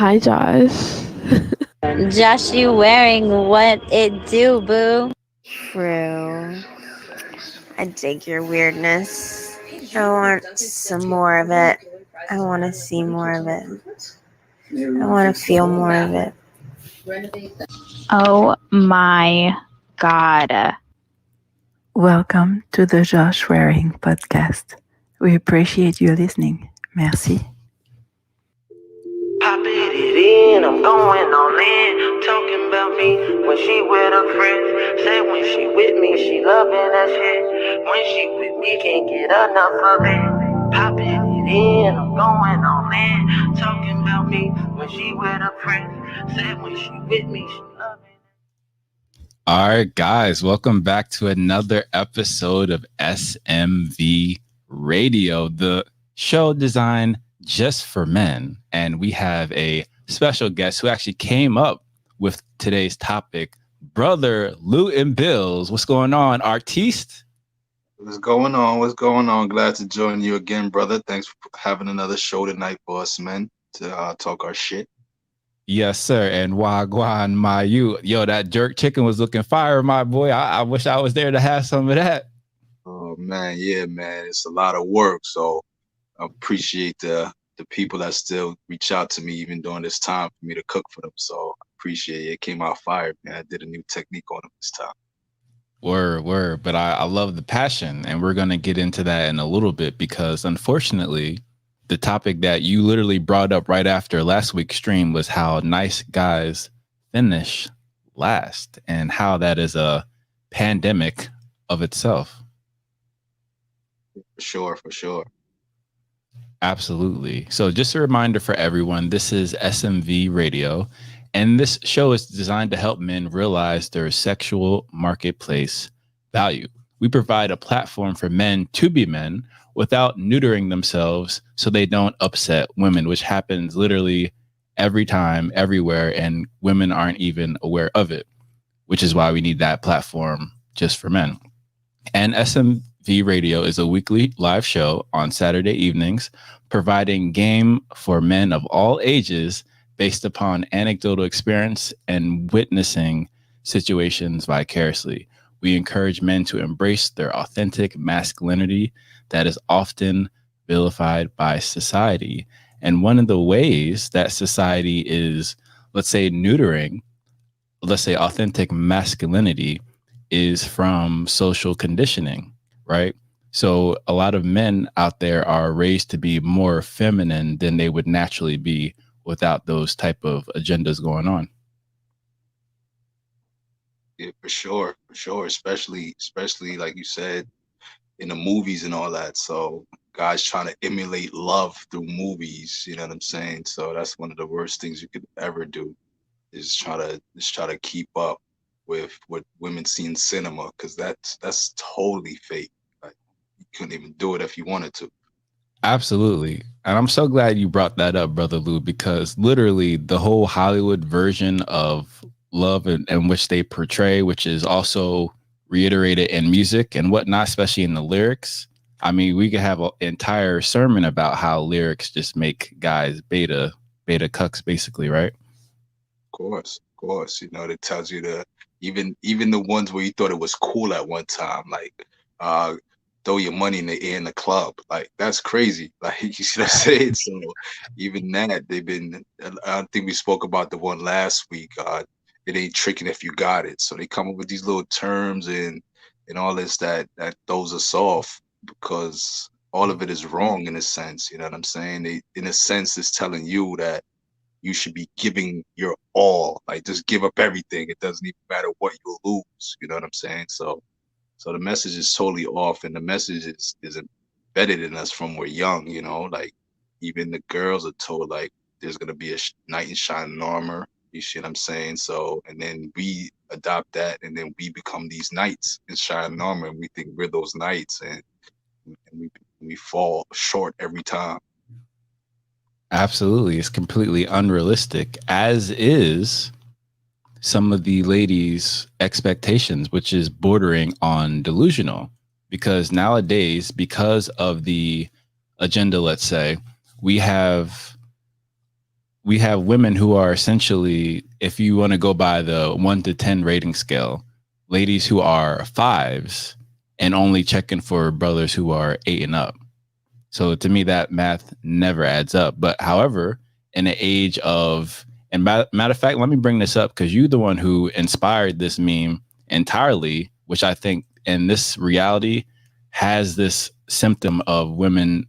Hi, Josh. Josh, you wearing what it do, boo? True. I dig your weirdness. I want some more of it. I want to see more of it. I want to feel more of it. Oh my god. Welcome to the Josh Wearing podcast. We appreciate you listening. Merci. Popping it in, I'm going all in. Talking about me when she with her friends. Say when she with me, she loving that shit. When she with me, can't get enough of it. Popping it in, I'm going all in. Talking about me when she with her friends. Say when she with me, she loving. All right, guys, welcome back to another episode of SMV Radio, the show designed just for men. And we have a special guest who actually came up with today's topic, Brother Lou and Bills. What's going on, artiste? What's going on? What's going on? Glad to join you again, brother. Thanks for having another show tonight for us, men, to talk our shit. Yes, sir. And Wagwan, my you. Yo, that jerk chicken was looking fire, my boy. I wish I was there to have some of that. Oh, man. Yeah, man. It's a lot of work. So I appreciate the people that still reach out to me even during this time for me to cook for them. So I appreciate it. It came out fire, man. I did a new technique on them this time. Word. But I love the passion. And we're going to get into that in a little bit because unfortunately, the topic that you literally brought up right after last week's stream was how nice guys finish last and how that is a pandemic of itself. For sure. Absolutely. So just a reminder for everyone, this is SMV Radio, and this show is designed to help men realize their sexual marketplace value. We provide a platform for men to be men without neutering themselves so they don't upset women, which happens literally every time, everywhere, and women aren't even aware of it, which is why we need that platform just for men. And SMV Radio is a weekly live show on Saturday evenings, providing game for men of all ages based upon anecdotal experience and witnessing situations vicariously. We encourage men to embrace their authentic masculinity that is often vilified by society. And one of the ways that society is, let's say, neutering, let's say, authentic masculinity is from social conditioning, right? So a lot of men out there are raised to be more feminine than they would naturally be without those type of agendas going on. Yeah, for sure. Especially like you said, in the movies and all that. So guys trying to emulate love through movies, you know what I'm saying? So that's one of the worst things you could ever do is try to keep up with what women see in cinema, because that's totally fake. Like you couldn't even do it if you wanted to. Absolutely. And I'm so glad you brought that up, Brother Lou, because literally the whole Hollywood version of love and which they portray, which is also reiterated in music and whatnot, especially in the lyrics. I mean, we could have an entire sermon about how lyrics just make guys beta cucks, basically, right? Of course. You know, it tells you to even the ones where you thought it was cool at one time, like throw your money in the air in the club. Like that's crazy. Like you see what I'm saying? So even that they've been. I think we spoke about the one last week. It ain't tricking if you got it. So they come up with these little terms and all this that throws us off because all of it is wrong in a sense. You know what I'm saying? They, in a sense, it's telling you that you should be giving your all. Like just give up everything. It doesn't even matter what you lose. You know what I'm saying? So the message is totally off, and the message is embedded in us from we're young. You know, like even the girls are told like there's gonna be a knight in shining armor. You see what I'm saying? So, and then we adopt that, and then we become these knights in shining armor, and we think we're those knights, and we fall short every time. Absolutely. It's completely unrealistic, as is some of the ladies' expectations, which is bordering on delusional. Because nowadays, because of the agenda, let's say, we have we have women who are essentially, if you want to go by the 1 to 10 rating scale, ladies who are 5s and only checking for brothers who are 8 and up. So to me, that math never adds up. But however, in the age of, and matter of fact, let me bring this up because you're the one who inspired this meme entirely, which I think in this reality has this symptom of women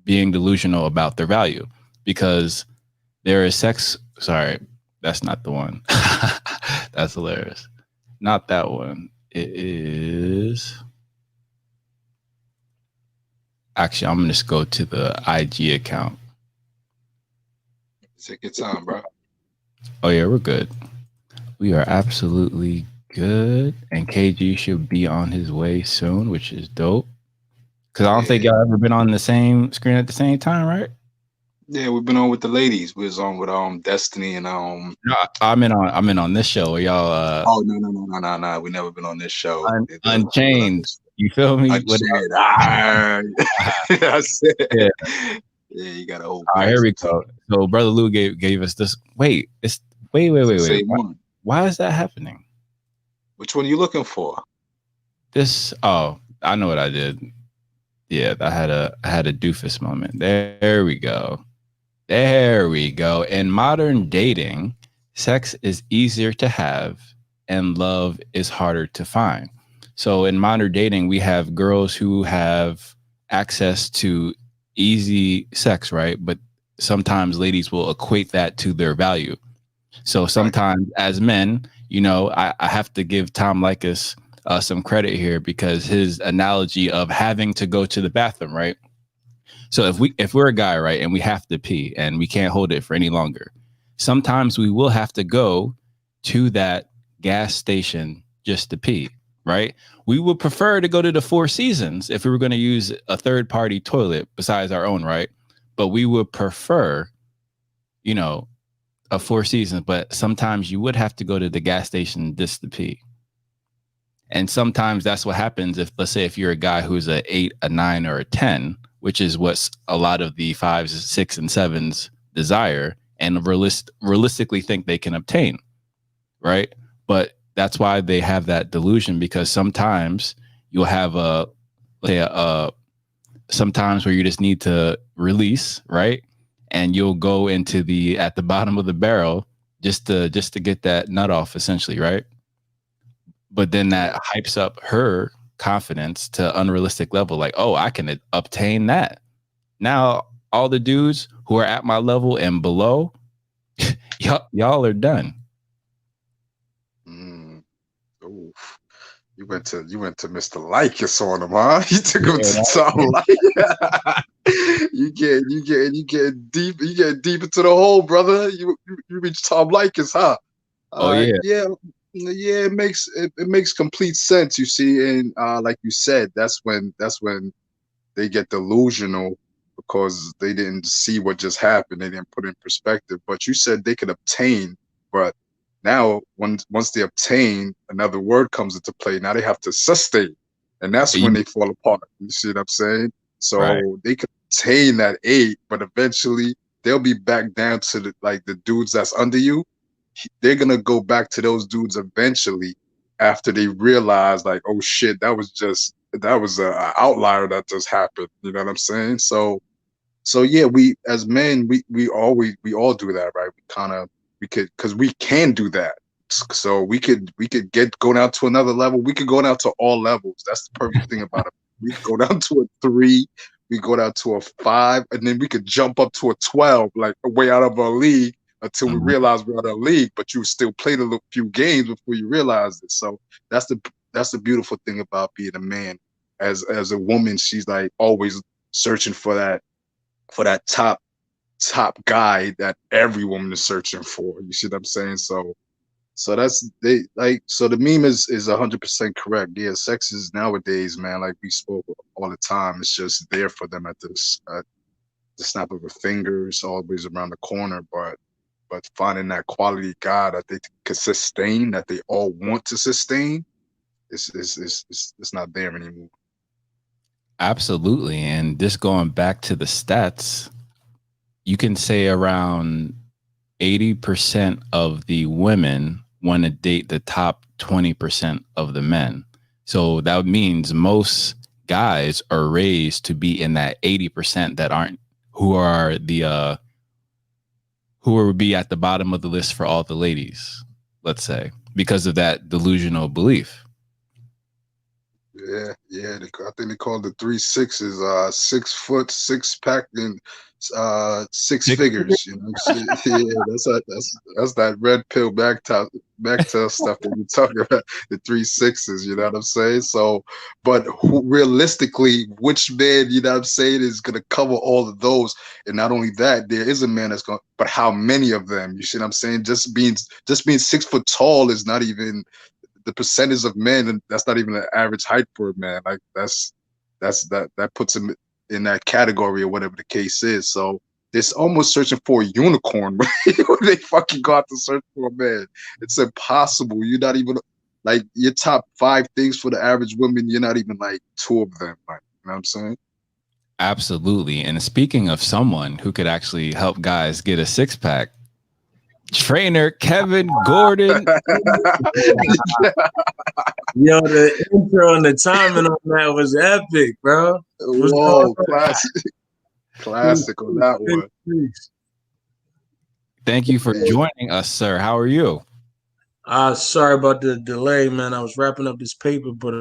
being delusional about their value, because there is sex. Sorry, that's not the one. That's hilarious. Not that one. It is. Actually, I'm gonna just go to the IG account. Take your time, bro. Oh yeah, we're good. We are absolutely good. And KG should be on his way soon, which is dope. Because I don't think y'all ever been on the same screen at the same time, right? Yeah, we've been on with the ladies. We was on with Destiny and No, I'm in on this show. Y'all oh no. We never been on this show. Unchained. You feel me? Unchained. I said, yeah. Yeah, you got a whole. All right, here we go. So Brother Lou gave us this. Wait. Why is that happening? Which one are you looking for? This. Oh, I know what I did. Yeah, I had a doofus moment. There we go. In modern dating, sex is easier to have and love is harder to find. So in modern dating, we have girls who have access to easy sex, right? But sometimes ladies will equate that to their value. So sometimes as men, I have to give Tom Likas some credit here, because his analogy of having to go to the bathroom, right? So if we're a guy, right, and we have to pee and we can't hold it for any longer, sometimes we will have to go to that gas station just to pee, right? We would prefer to go to the Four Seasons if we were going to use a third-party toilet besides our own, right? But we would prefer, a Four Seasons. But sometimes you would have to go to the gas station just to pee. And sometimes that's what happens if, let's say, if you're a guy who's a 8, a 9, or a 10, which is what a lot of the 5s, 6, and 7s desire and realistically think they can obtain, right? But that's why they have that delusion, because sometimes you'll have sometimes where you just need to release, right? And you'll go into at the bottom of the barrel just to get that nut off, essentially, right? But then that hypes up her confidence to unrealistic level, like, oh, I can obtain that. Now all the dudes who are at my level and below, y'all are done. Ooh. You went to Mr. Likas on him, huh? You took him to Tom Likas. You get deep into the hole, brother. You reach Tom Likas, huh? Oh yeah. Yeah, it makes complete sense, you see, and like you said, that's when they get delusional, because they didn't see what just happened. They didn't put it in perspective. But you said they could obtain, but now once they obtain, another word comes into play. Now they have to sustain, and that's when they fall apart. You see what I'm saying? So they could obtain that 8, but eventually they'll be back down to the dudes that's under you. They're gonna go back to those dudes eventually after they realize, like, oh shit, that was an outlier that just happened. You know what I'm saying? So yeah, we as men, we all do that, right? Because we can do that. So we could go down to another level. We could go down to all levels. That's the perfect thing about it. We could go down to a 3, we go down to a 5, and then we could jump up to a 12, like way out of our league, until we realize we're out of league, but you still played a few games before you realized it. So that's the beautiful thing about being a man. As a woman, she's like always searching for that top guy that every woman is searching for. You see what I'm saying? So the meme is 100% correct. Yeah, sex is nowadays, man, like we spoke all the time, it's just there for them at the snap of a finger. It's always around the corner, but finding that quality guy that they could sustain, that they all want to sustain, it's not there anymore. Absolutely. And just going back to the stats, you can say around 80% of the women want to date the top 20% of the men. So that means most guys are raised to be in that 80% that aren't, who are the who would be at the bottom of the list for all the ladies, let's say, because of that delusional belief. Yeah, yeah. I think they call the 3 6s 6 foot, 6 pack, and 6 figures. You know, yeah, that's that red pill back tail stuff that you're talking about. The 3 6s. You know what I'm saying? So, but realistically, which man, you know what I'm saying, is gonna cover all of those? And not only that, there is a man that's going, but how many of them? You see what I'm saying? Just being 6 foot tall is not even the percentage of men, and that's not even an average height for a man. Like that puts him in that category or whatever the case is. So it's almost searching for a unicorn when they fucking go out to search for a man. It's impossible. You're not even like your top 5 things for the average woman. You're not even like 2 of them. Like, you know what I'm saying? Absolutely. And speaking of someone who could actually help guys get a 6-pack, trainer Kevin Gordon. Yo, the intro and the timing on that was epic, bro. Whoa, classic on that one. Thank you for joining us, sir. How are you? Sorry about the delay, man. I was wrapping up this paper, but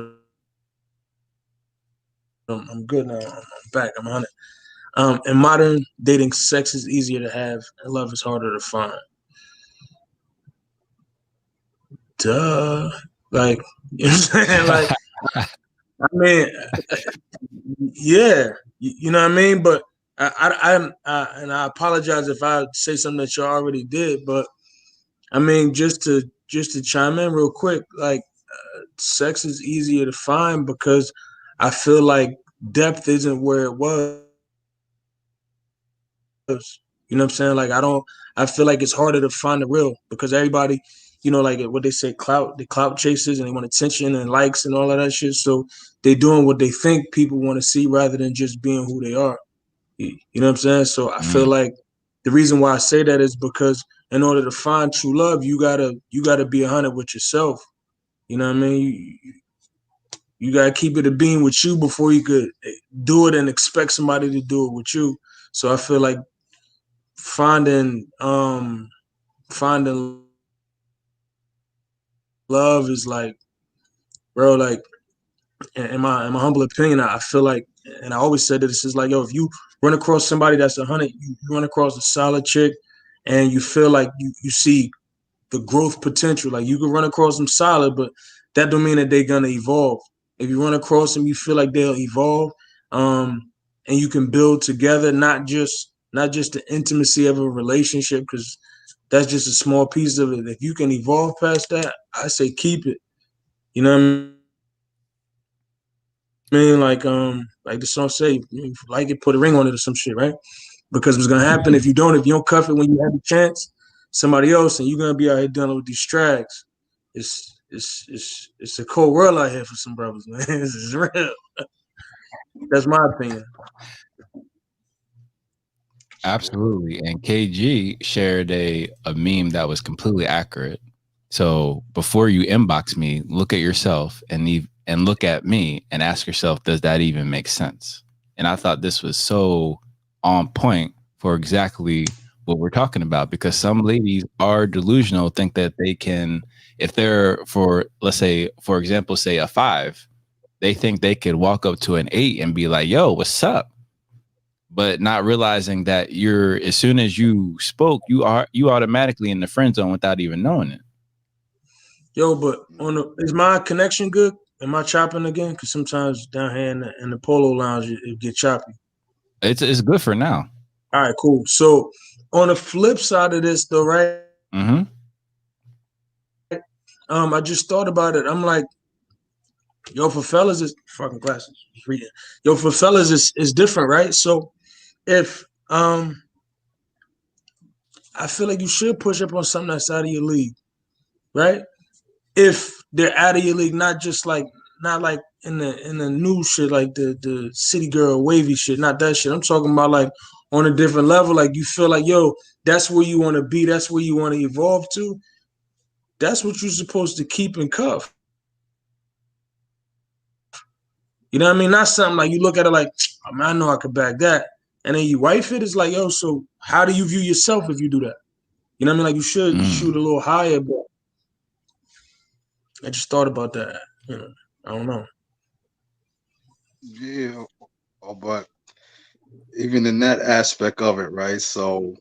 I'm good now. I'm back. I'm on it. In modern dating, sex is easier to have and love is harder to find. Duh. Like, you know what I'm saying? Like, I mean, yeah, you know what I mean? But and I apologize if I say something that you already did, but I mean, just to chime in real quick, like, sex is easier to find because I feel like depth isn't where it was. You know what I'm saying? Like, I feel like it's harder to find the real because everybody, you know, like what they say, the clout chasers, and they want attention and likes and all of that shit. So they're doing what they think people want to see rather than just being who they are. You know what I'm saying? So I feel like the reason why I say that is because in order to find true love, you gotta be 100 with yourself. You know what I mean? You gotta keep it a beam with you before you could do it and expect somebody to do it with you. So I feel like finding love is like, bro, like, in my humble opinion, I feel like, and I always said that this is like, yo, if you run across somebody that's 100, you run across a solid chick, and you feel like you see the growth potential. Like, you can run across them solid, but that don't mean that they're gonna evolve. If you run across them, you feel like they'll evolve, and you can build together, not just the intimacy of a relationship, because that's just a small piece of it. If you can evolve past that, I say keep it. You know what I mean? Like the song say, if you like it, put a ring on it or some shit, right? Because what's gonna happen if you don't cuff it when you have a chance, somebody else, and you're gonna be out here dealing with these strags. It's a cold world out here for some brothers, man. This is real. That's my opinion. Absolutely. And KG shared a meme that was completely accurate. So before you inbox me, look at yourself and look at me and ask yourself, does that even make sense? And I thought this was so on point for exactly what we're talking about, because some ladies are delusional, think that they can, if they're let's say, for example, say a 5, they think they could walk up to an 8 and be like, yo, what's up? But not realizing that as soon as you spoke, you automatically in the friend zone without even knowing it. Yo, but is my connection good? Am I chopping again? Because sometimes down here in the polo lounge, it get choppy. It's good for now. All right, cool. So on the flip side of this, though, right? Mm-hmm. I just thought about it. I'm like, yo, for fellas, is fucking glasses. Reading. Yo, for fellas, is different, right? So if I feel like you should push up on something that's out of your league, right? If they're out of your league, not like in the new shit, like the city girl wavy shit, not that shit. I'm talking about like on a different level, like you feel like, yo, that's where you want to be, that's where you want to evolve to, that's what you're supposed to keep in cuff. You know what I mean? Not something like you look at it like, oh, man, I know I could back that. And then you wife it, it's like, yo, so how do you view yourself if you do that? You know what I mean? Like you should shoot a little higher, but I just thought about that. You know, I don't know. Yeah, but even in that aspect of it, right? So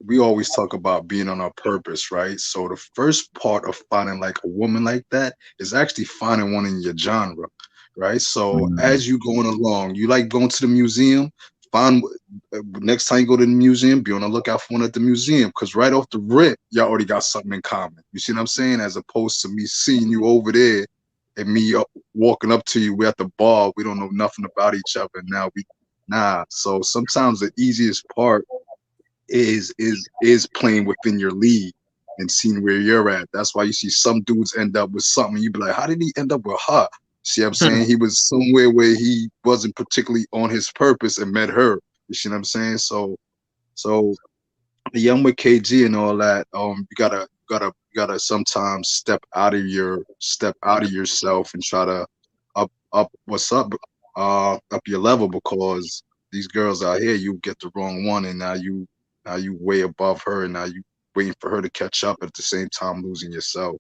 we always talk about being on our purpose, right? So the first part of finding like a woman like that is actually finding one in your genre, right? So as you going along, you like going to the museum, find next time you go to the museum, be on the lookout for one at the museum, because right off the rip, y'all already got something in common. You see what I'm saying? As opposed to me seeing you over there and me walking up to you, we're at the bar, we don't know nothing about each other. Now so sometimes the easiest part is playing within your league and seeing where you're at. That's why you see some dudes end up with something. You be like, how did he end up with her? See what I'm saying? He was somewhere where he wasn't particularly on his purpose and met her. You see what I'm saying? So the young with KG and all that, you gotta sometimes step out of yourself and try to up your level, because these girls out here, you get the wrong one, and now you way above her, and now you waiting for her to catch up at the same time losing yourself.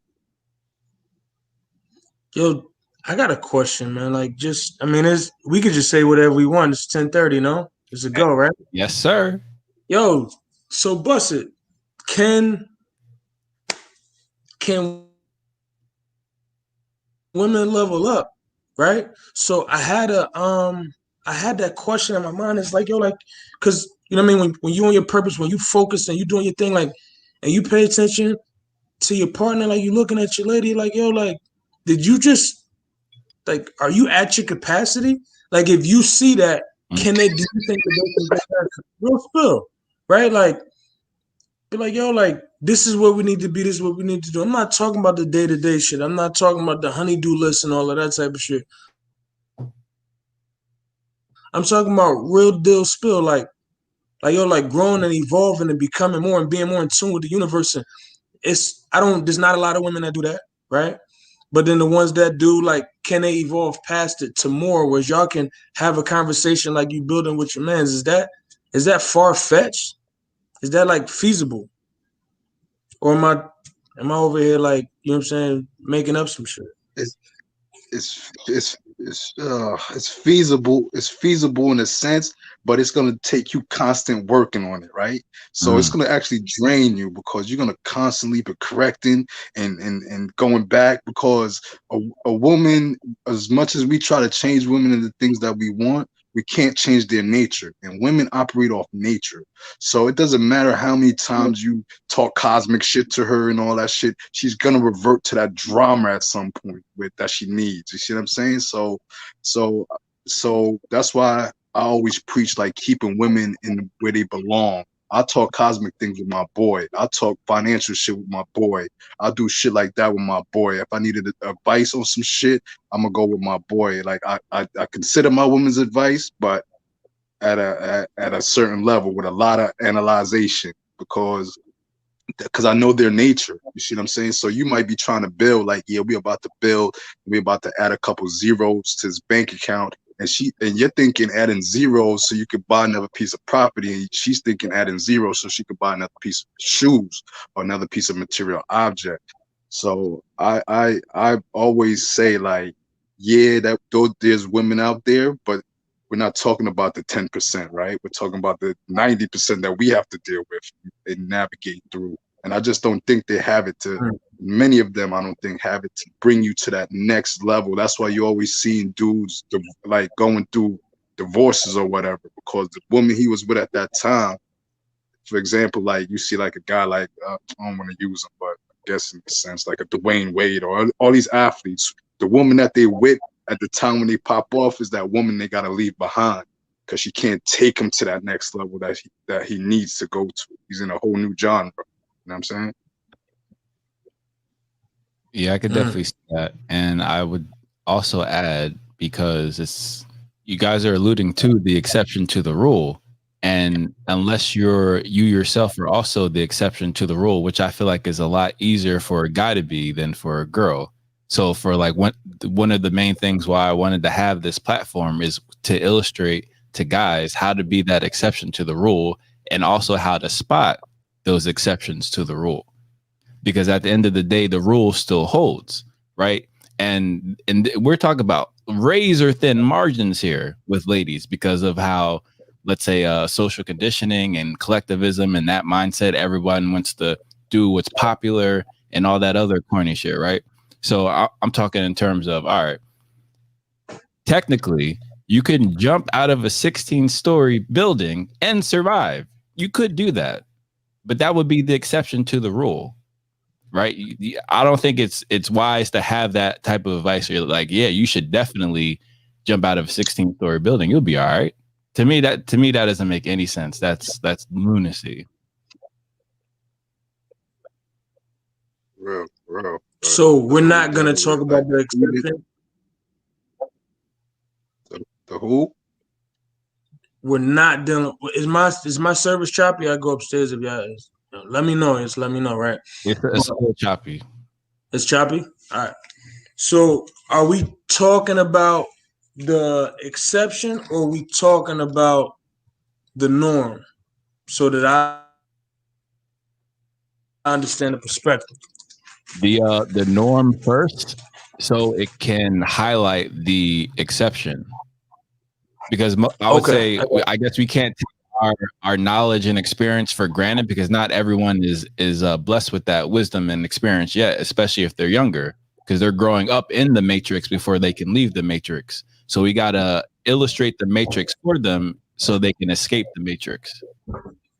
Yo, I got a question, man. Like, just I mean, we could just say whatever we want. It's 10:30, no? It's a go, right? Yes, sir. Yo, so bust it. Can women level up, right? So I had that question in my mind. It's like, yo, like, because you know what I mean, when you on your purpose, when you focus and you doing your thing, like, and you pay attention to your partner, like you looking at your lady, like, yo, like, did you just like, are you at your capacity? Like, if you see that, can they do you think that they can get that real spill, right? Like, be like, yo, like, this is where we need to be. This is what we need to do. I'm not talking about the day-to-day shit. I'm not talking about the honeydew list and all of that type of shit. I'm talking about real deal spill, like yo, like growing and evolving and becoming more and being more in tune with the universe. And there's not a lot of women that do that, right? But then the ones that do, like, can they evolve past it to more, where y'all can have a conversation like you building with your mans? Is that far-fetched? Is that like feasible? Or am I over here, like, you know what I'm saying, making up some shit? It's feasible. It's feasible in a sense, but it's gonna take you constant working on it, right? So it's gonna actually drain you, because you're gonna constantly be correcting and going back, because a woman, as much as we try to change women into things that we want, we can't change their nature, and women operate off nature. So it doesn't matter how many times you talk cosmic shit to her and all that shit, she's gonna revert to that drama at some point that she needs. You see what I'm saying? So that's why I always preach like keeping women in where they belong. I talk cosmic things with my boy. I talk financial shit with my boy. I do shit like that with my boy. If I needed advice on some shit, I'm gonna go with my boy. Like I consider my woman's advice, but at a certain level with a lot of analyzation, because I know their nature. You see what I'm saying? So you might be trying to build, like, yeah, we about to build, we about to add a couple zeros to his bank account, and you're thinking adding zeros so you could buy another piece of property, and she's thinking adding zeros so she could buy another piece of shoes or another piece of material object. So I always say, like, yeah, that there's women out there, but we're not talking about the 10%, right? We're talking about the 90% that we have to deal with and navigate through. And I just don't think they have it many of them, I don't think, have it to bring you to that next level. That's why you're always seeing dudes like going through divorces or whatever, because the woman he was with at that time, for example, like you see like a guy like, I don't want to use him, but I guess in a sense, like a Dwayne Wade or all these athletes, the woman that they with at the time when they pop off is that woman they got to leave behind, because she can't take him to that next level that he needs to go to. He's in a whole new genre. You know what I'm saying? Yeah, I could definitely see that. And I would also add, because you guys are alluding to the exception to the rule. And unless you yourself are also the exception to the rule, which I feel like is a lot easier for a guy to be than for a girl. So for like one of the main things why I wanted to have this platform is to illustrate to guys how to be that exception to the rule, and also how to spot those exceptions to the rule. Because at the end of the day, the rule still holds, right? And we're talking about razor thin margins here with ladies because of how, let's say, social conditioning and collectivism and that mindset, everyone wants to do what's popular and all that other corny shit, right? So I'm talking in terms of, all right, technically, you can jump out of a 16-story building and survive. You could do that, but that would be the exception to the rule, right? I don't think it's wise to have that type of advice where you're like, yeah, you should definitely jump out of a 16-story building. You'll be all right. To me, that doesn't make any sense. That's lunacy. Real. So we're not gonna talk about the exception. The who? We're not dealing. Is my service choppy? I go upstairs if y'all. Let me know. Let me know, right? It's a little choppy. It's choppy. All right. So are we talking about the exception, or are we talking about the norm? So that I understand the perspective. The norm first, so it can highlight the exception. Because I would say, I guess we can't take our knowledge and experience for granted, because not everyone is blessed with that wisdom and experience yet, especially if they're younger, because they're growing up in the matrix before they can leave the matrix. So we gotta illustrate the matrix for them so they can escape the matrix.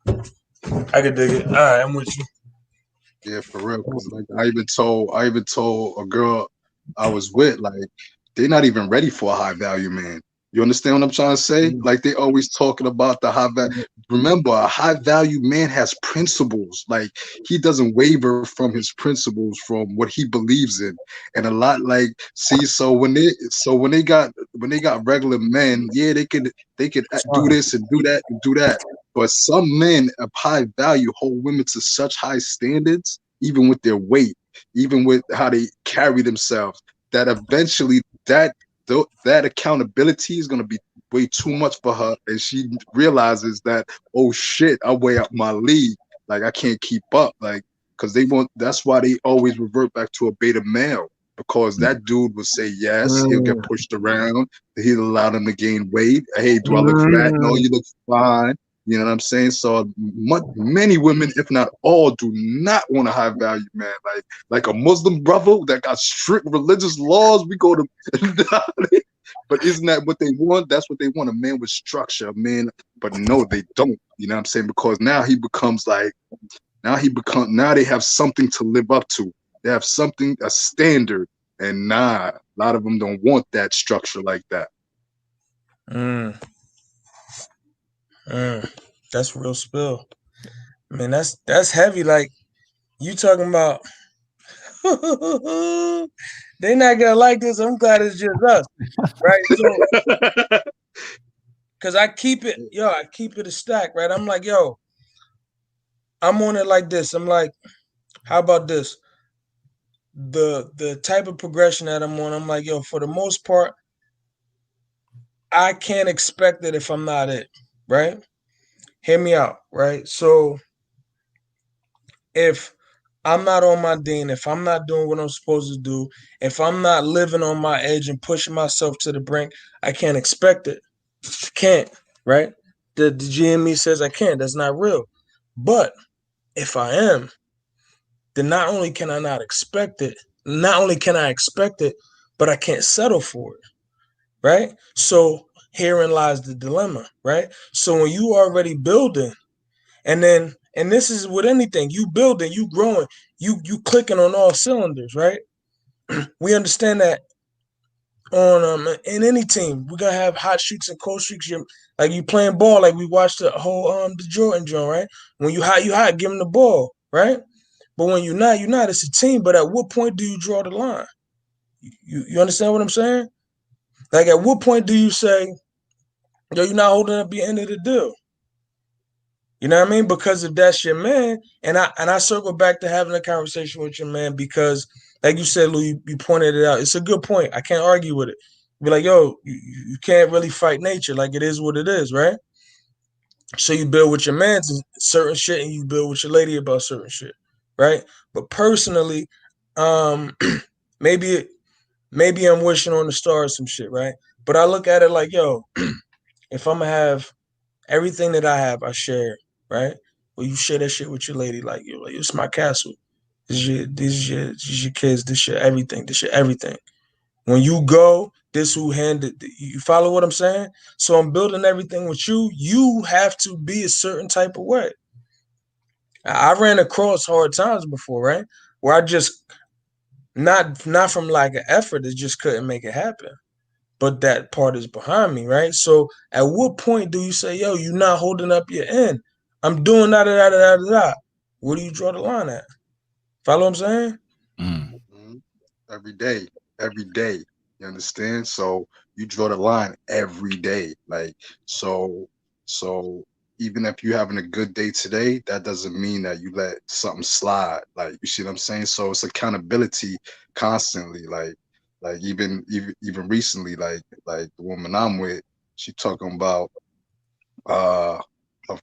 I could dig it. All right, I'm with you. Yeah, for real. Cause like I even told a girl I was with, like, they're not even ready for a high value man. You understand what I'm trying to say? Like, they always talking about the high value. Remember, a high value man has principles. Like, he doesn't waver from his principles, from what he believes in. And a lot, like, see, so when they got regular men, yeah, they could do this and do that and do that. But some men of high value hold women to such high standards, even with their weight, even with how they carry themselves, that eventually that accountability is going to be way too much for her, and she realizes that, oh shit, I way up my league, like I can't keep up, like, because that's why they always revert back to a beta male, because that dude will say yes, he'll get pushed around, he'll allow them to gain weight. Hey, do I look fat? No, you look fine. You know what I'm saying? So many women, if not all, do not want a high value man. Like a Muslim brother that got strict religious laws, we go to but isn't that what they want? That's what they want, a man with structure, a man. But no, they don't. You know what I'm saying? Because now now they have something to live up to. They have something, a standard. And a lot of them don't want that structure like that. That's real spill. Man, that's heavy. Like, you talking about they not gonna like this. I'm glad it's just us. Right? So, cause I keep it a stack, right? I'm like, yo, I'm on it like this. I'm like, how about this? The type of progression that I'm on, I'm like, yo, for the most part, I can't expect it if I'm not it, right? Hear me out, right? So if I'm not on my dean, if I'm not doing what I'm supposed to do, if I'm not living on my edge and pushing myself to the brink, I can't expect it. Can't, right? The GME says I can't. That's not real. But if I am, then not only can I not expect it, but I can't settle for it, right? So herein lies the dilemma, right? So when you already building, and this is with anything, you building, you growing, you clicking on all cylinders, right? We understand that on in any team, we're gonna have hot streaks and cold streaks. Like, you playing ball, like we watched the whole the Jordan joint, right? When you hot, give them the ball, right? But when you're not, it's a team. But at what point do you draw the line? You understand what I'm saying? Like, at what point do you say, yo, you're not holding up the end of the deal? You know what I mean? Because if that's your man, and I circle back to having a conversation with your man because, like you said, Lou, you pointed it out. It's a good point. I can't argue with it. Be like, yo, you can't really fight nature. Like it is what it is, right? So you build with your man to certain shit, and you build with your lady about certain shit, right? But personally, um, maybe I'm wishing on the stars some shit, right? But I look at it like, yo, if I'm gonna have everything that I have, I share, right? Well, you share that shit with your lady, like, yo, like, it's my castle. This is your kids. This your everything. This your everything. When you go, this who handed. You follow what I'm saying? So I'm building everything with you. You have to be a certain type of way. I ran across hard times before, right? Where I just not from lack of effort, it just couldn't make it happen. But that part is behind me, right? So at what point do you say, yo, you're not holding up your end? I'm doing da da da da da da. Where do you draw the line at? Follow what I'm saying? Mhm. Every day, every day. You understand? So you draw the line every day. Like so, so even if you're having a good day today, that doesn't mean that you let something slide. Like you see what I'm saying? So it's accountability constantly. Like even recently, like the woman I'm with, she talking about uh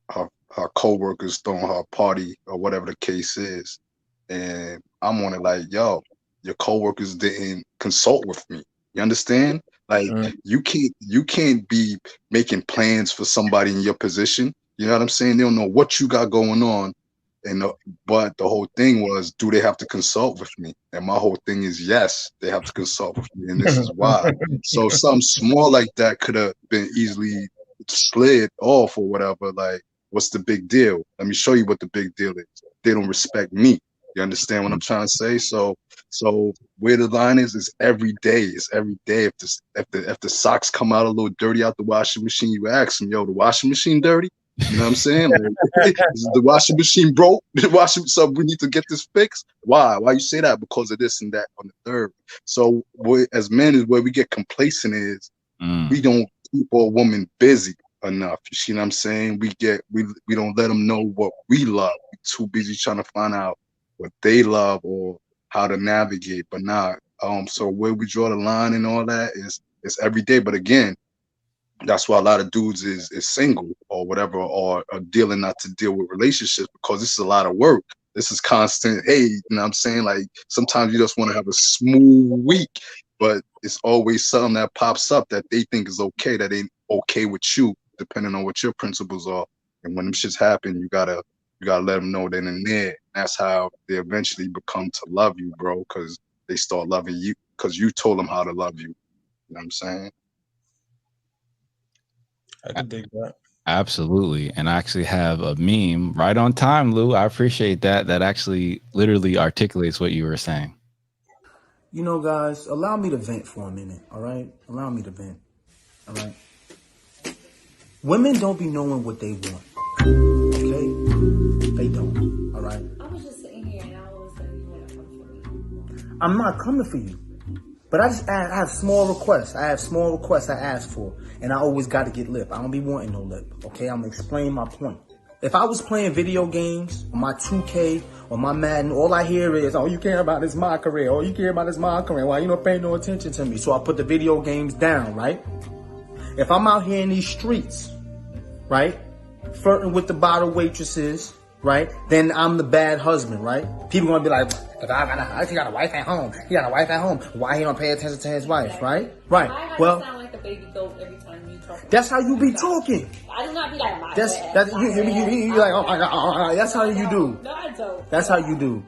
her co-workers throwing her a party or whatever the case is. And I'm on it like, yo, your co-workers didn't consult with me. You understand? Like you can't be making plans for somebody in your position. You know what I'm saying? They don't know what you got going on. And but the whole thing was, do they have to consult with me? And my whole thing is, yes, they have to consult with me, and this is why. So something small like that could have been easily slid off or whatever. Like, what's the big deal? Let me show you what the big deal is. They don't respect me. You understand what I'm trying to say? So where the line is every day. It's every day. If the socks come out a little dirty out the washing machine, you ask them, yo, the washing machine dirty? You know what I'm saying? Like, is the washing machine broke? So we need to get this fixed. Why? Why you say that? Because of this and that on the third. So as men, is where we get complacent is we don't keep a woman busy enough. You see what I'm saying? We don't let them know what we love. We're too busy trying to find out what they love or how to navigate. But not so where we draw the line and all that is every day. But again, that's why a lot of dudes is single or whatever, or dealing not to deal with relationships, because this is a lot of work. This is constant. Hey, you know what I'm saying? Like sometimes you just want to have a smooth week, but it's always something that pops up that they think is okay, that ain't okay with you, depending on what your principles are. And when them shits happen, you gotta let them know then and there. That's how they eventually become to love you, bro, because they start loving you because you told them how to love you. You know what I'm saying? I can dig that. Absolutely. And I actually have a meme right on time, Lou. I appreciate that. That actually literally articulates what you were saying. You know, guys, allow me to vent for a minute, all right? Allow me to vent, all right? Women don't be knowing what they want, okay? They don't, all right? I was just sitting here and all of a sudden you want to come for me. I'm not coming for you. But I have small requests. I ask for, and I always got to get lip. I don't be wanting no lip, okay? I'm going to explain my point. If I was playing video games, on my 2K, or my Madden, all I hear is, all you care about is my career. All you care about is my career. Why you don't pay no attention to me? So I put the video games down, right? If I'm out here in these streets, right, flirting with the bottle waitresses, right, then I'm the bad husband, right? People gonna be like, he got a wife at home. He got a wife at home. Why he don't pay attention to his wife, right? Right. I well, sound like a baby goat every time you talk. That's how you be talking. I do not be like my That's you like, oh my god, that's how you do. No, I don't. That's how you do.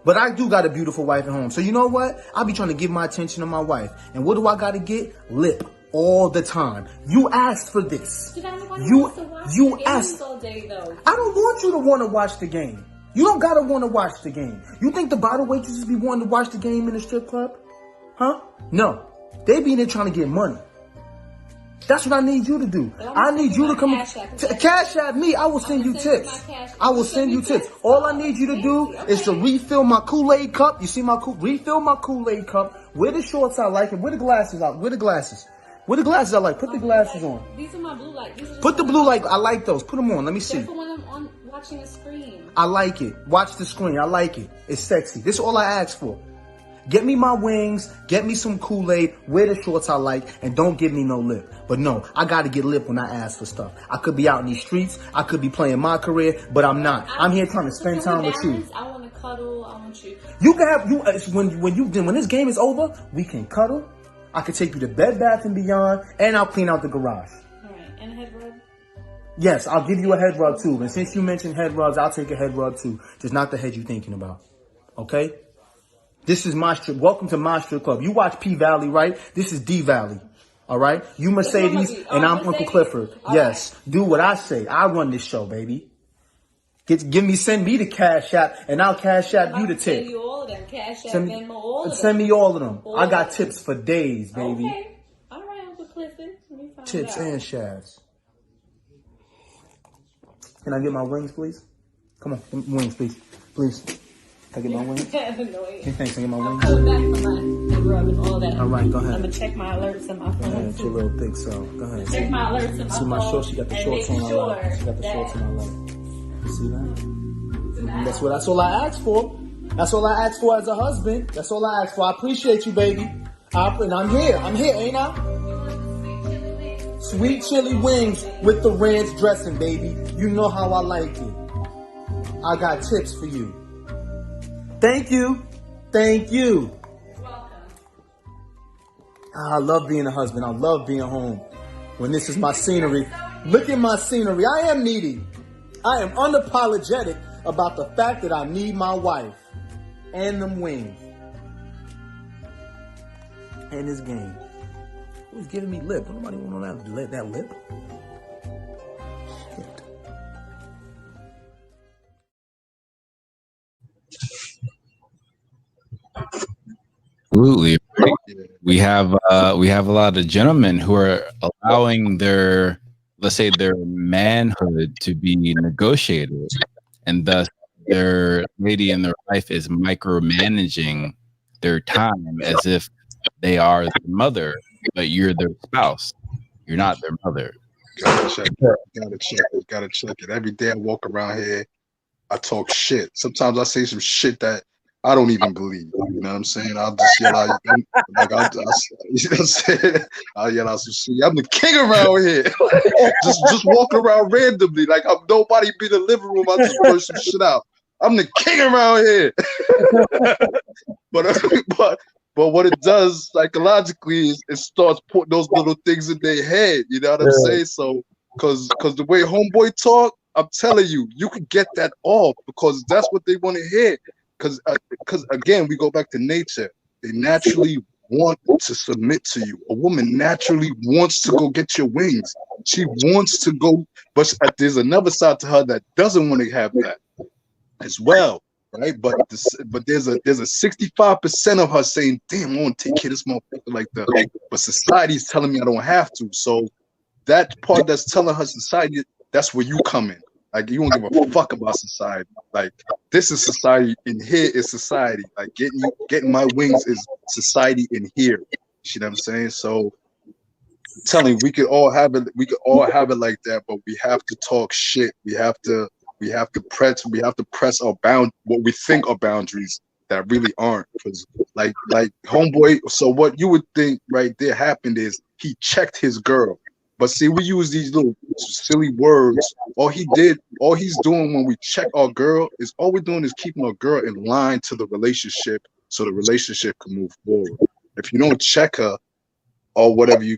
But I do got a beautiful wife at home. So you know what? I be trying to give my attention to my wife. And what do I gotta get? Lip. All the time. You asked for this. You asked. All day, though. I don't want you to want to watch the game. You don't gotta want to watch the game. You think the bottle waitresses be wanting to watch the game in the strip club? Huh? No. They be in there trying to get money. That's what I need you to do. I need you to come cash at me. I will send you tips. I will send you tips. All I need you to do is to refill my Kool-Aid cup. You see my refill my Kool-Aid cup. Wear the shorts I like it. Wear the glasses out. Wear the glasses. What the glasses I like? Put the glasses on. These are my blue light. Put the blue light. I like those. Put them on. Let me see. That's the one I'm on watching the screen. I like it. Watch the screen. I like it. It's sexy. This is all I ask for. Get me my wings. Get me some Kool-Aid. Wear the shorts I like. And don't give me no lip. But no, I got to get lip when I ask for stuff. I could be out in these streets. I could be playing my career. But I'm not. I'm here trying to spend time with you. I want to cuddle. I want you. You can have you when this game is over, we can cuddle. I can take you to Bed Bath and Beyond, and I'll clean out the garage. All right, and a head rub. Yes, I'll give you a head rub too. And since you mentioned head rubs, I'll take a head rub too. Just not the head you're thinking about. Okay? This is my strip. Welcome to my strip club. You watch P Valley, right? This is D Valley. All right? You Mercedes, and I'm Uncle Clifford. Yes, do what I say. I run this show, baby. Send me the cash app, and I'll cash app you the tip. Send you all of them. Cash app, Venmo, all of them. Send me all of them. I got tips for days, baby. Okay. All right, Uncle Clifford. Let me find Tips out. and shafts. Can I get my wings, please? Come on, give me wings, please. Please. Can I get my wings? Thanks, Can I get my I'm wings? coming back from my head rub and all that. All right, go ahead. I'm going to check my alerts on my Go phone. ahead, your little thick self. Go ahead. Check my alerts on my See my phone. shorts? She got the and shorts make on. I sure like. She got the shorts that- on. I like. You see that? That's all I asked for. That's all I asked for as a husband. That's all I asked for. I appreciate you, baby. And I'm here. I'm here, ain't I? Sweet chili wings with the ranch dressing, baby. You know how I like it. I got tips for you. Thank you. Thank you. I love being a husband. I love being home. When this is my scenery. Look at my scenery. I am needy. I am unapologetic about the fact that I need my wife. And them wings. And this game. Who's giving me lip? Nobody want to let that lip. Shit. Absolutely. We have a lot of gentlemen who are allowing their, let's say, their manhood to be negotiated, and thus their lady in their life is micromanaging their time as if they are the mother, but you're their spouse. You're not their mother. Gotta check it. Gotta check it. Every day I walk around here, I talk shit. Sometimes I say some shit that I don't even believe. You know what I'm saying? I'll just yell out, you know what I'm saying? I'll yell out some shit. I'm the king around here. just walk around randomly. Like I'm nobody be in the living room. I just burst some shit out. I'm the king around here. But what it does psychologically is it starts putting those little things in their head. You know what I'm saying? So because the way Homeboy talk, I'm telling you, you can get that off because that's what they want to hear. Because again, we go back to nature. They naturally want to submit to you. A woman naturally wants to go get your wings. She wants to go, but there's another side to her that doesn't want to have that as well, right? But there's a 65% of her saying, "Damn, I want to take care of this motherfucker like that." But society's telling me I don't have to. So that part that's telling her society, that's where you come in. Like you don't give a fuck about society. Like this is society, and here is society. Like getting my wings is society in here. You see what I'm saying? So I'm telling you, we could all have it. We could all have it like that, but we have to talk shit. We have to press our what we think are boundaries that really aren't. Because like Homeboy. So what you would think right there happened is he checked his girl. But see, we use these little silly words. All he's doing when we check our girl is all we're doing is keeping our girl in line to the relationship so the relationship can move forward. If you don't check her or whatever you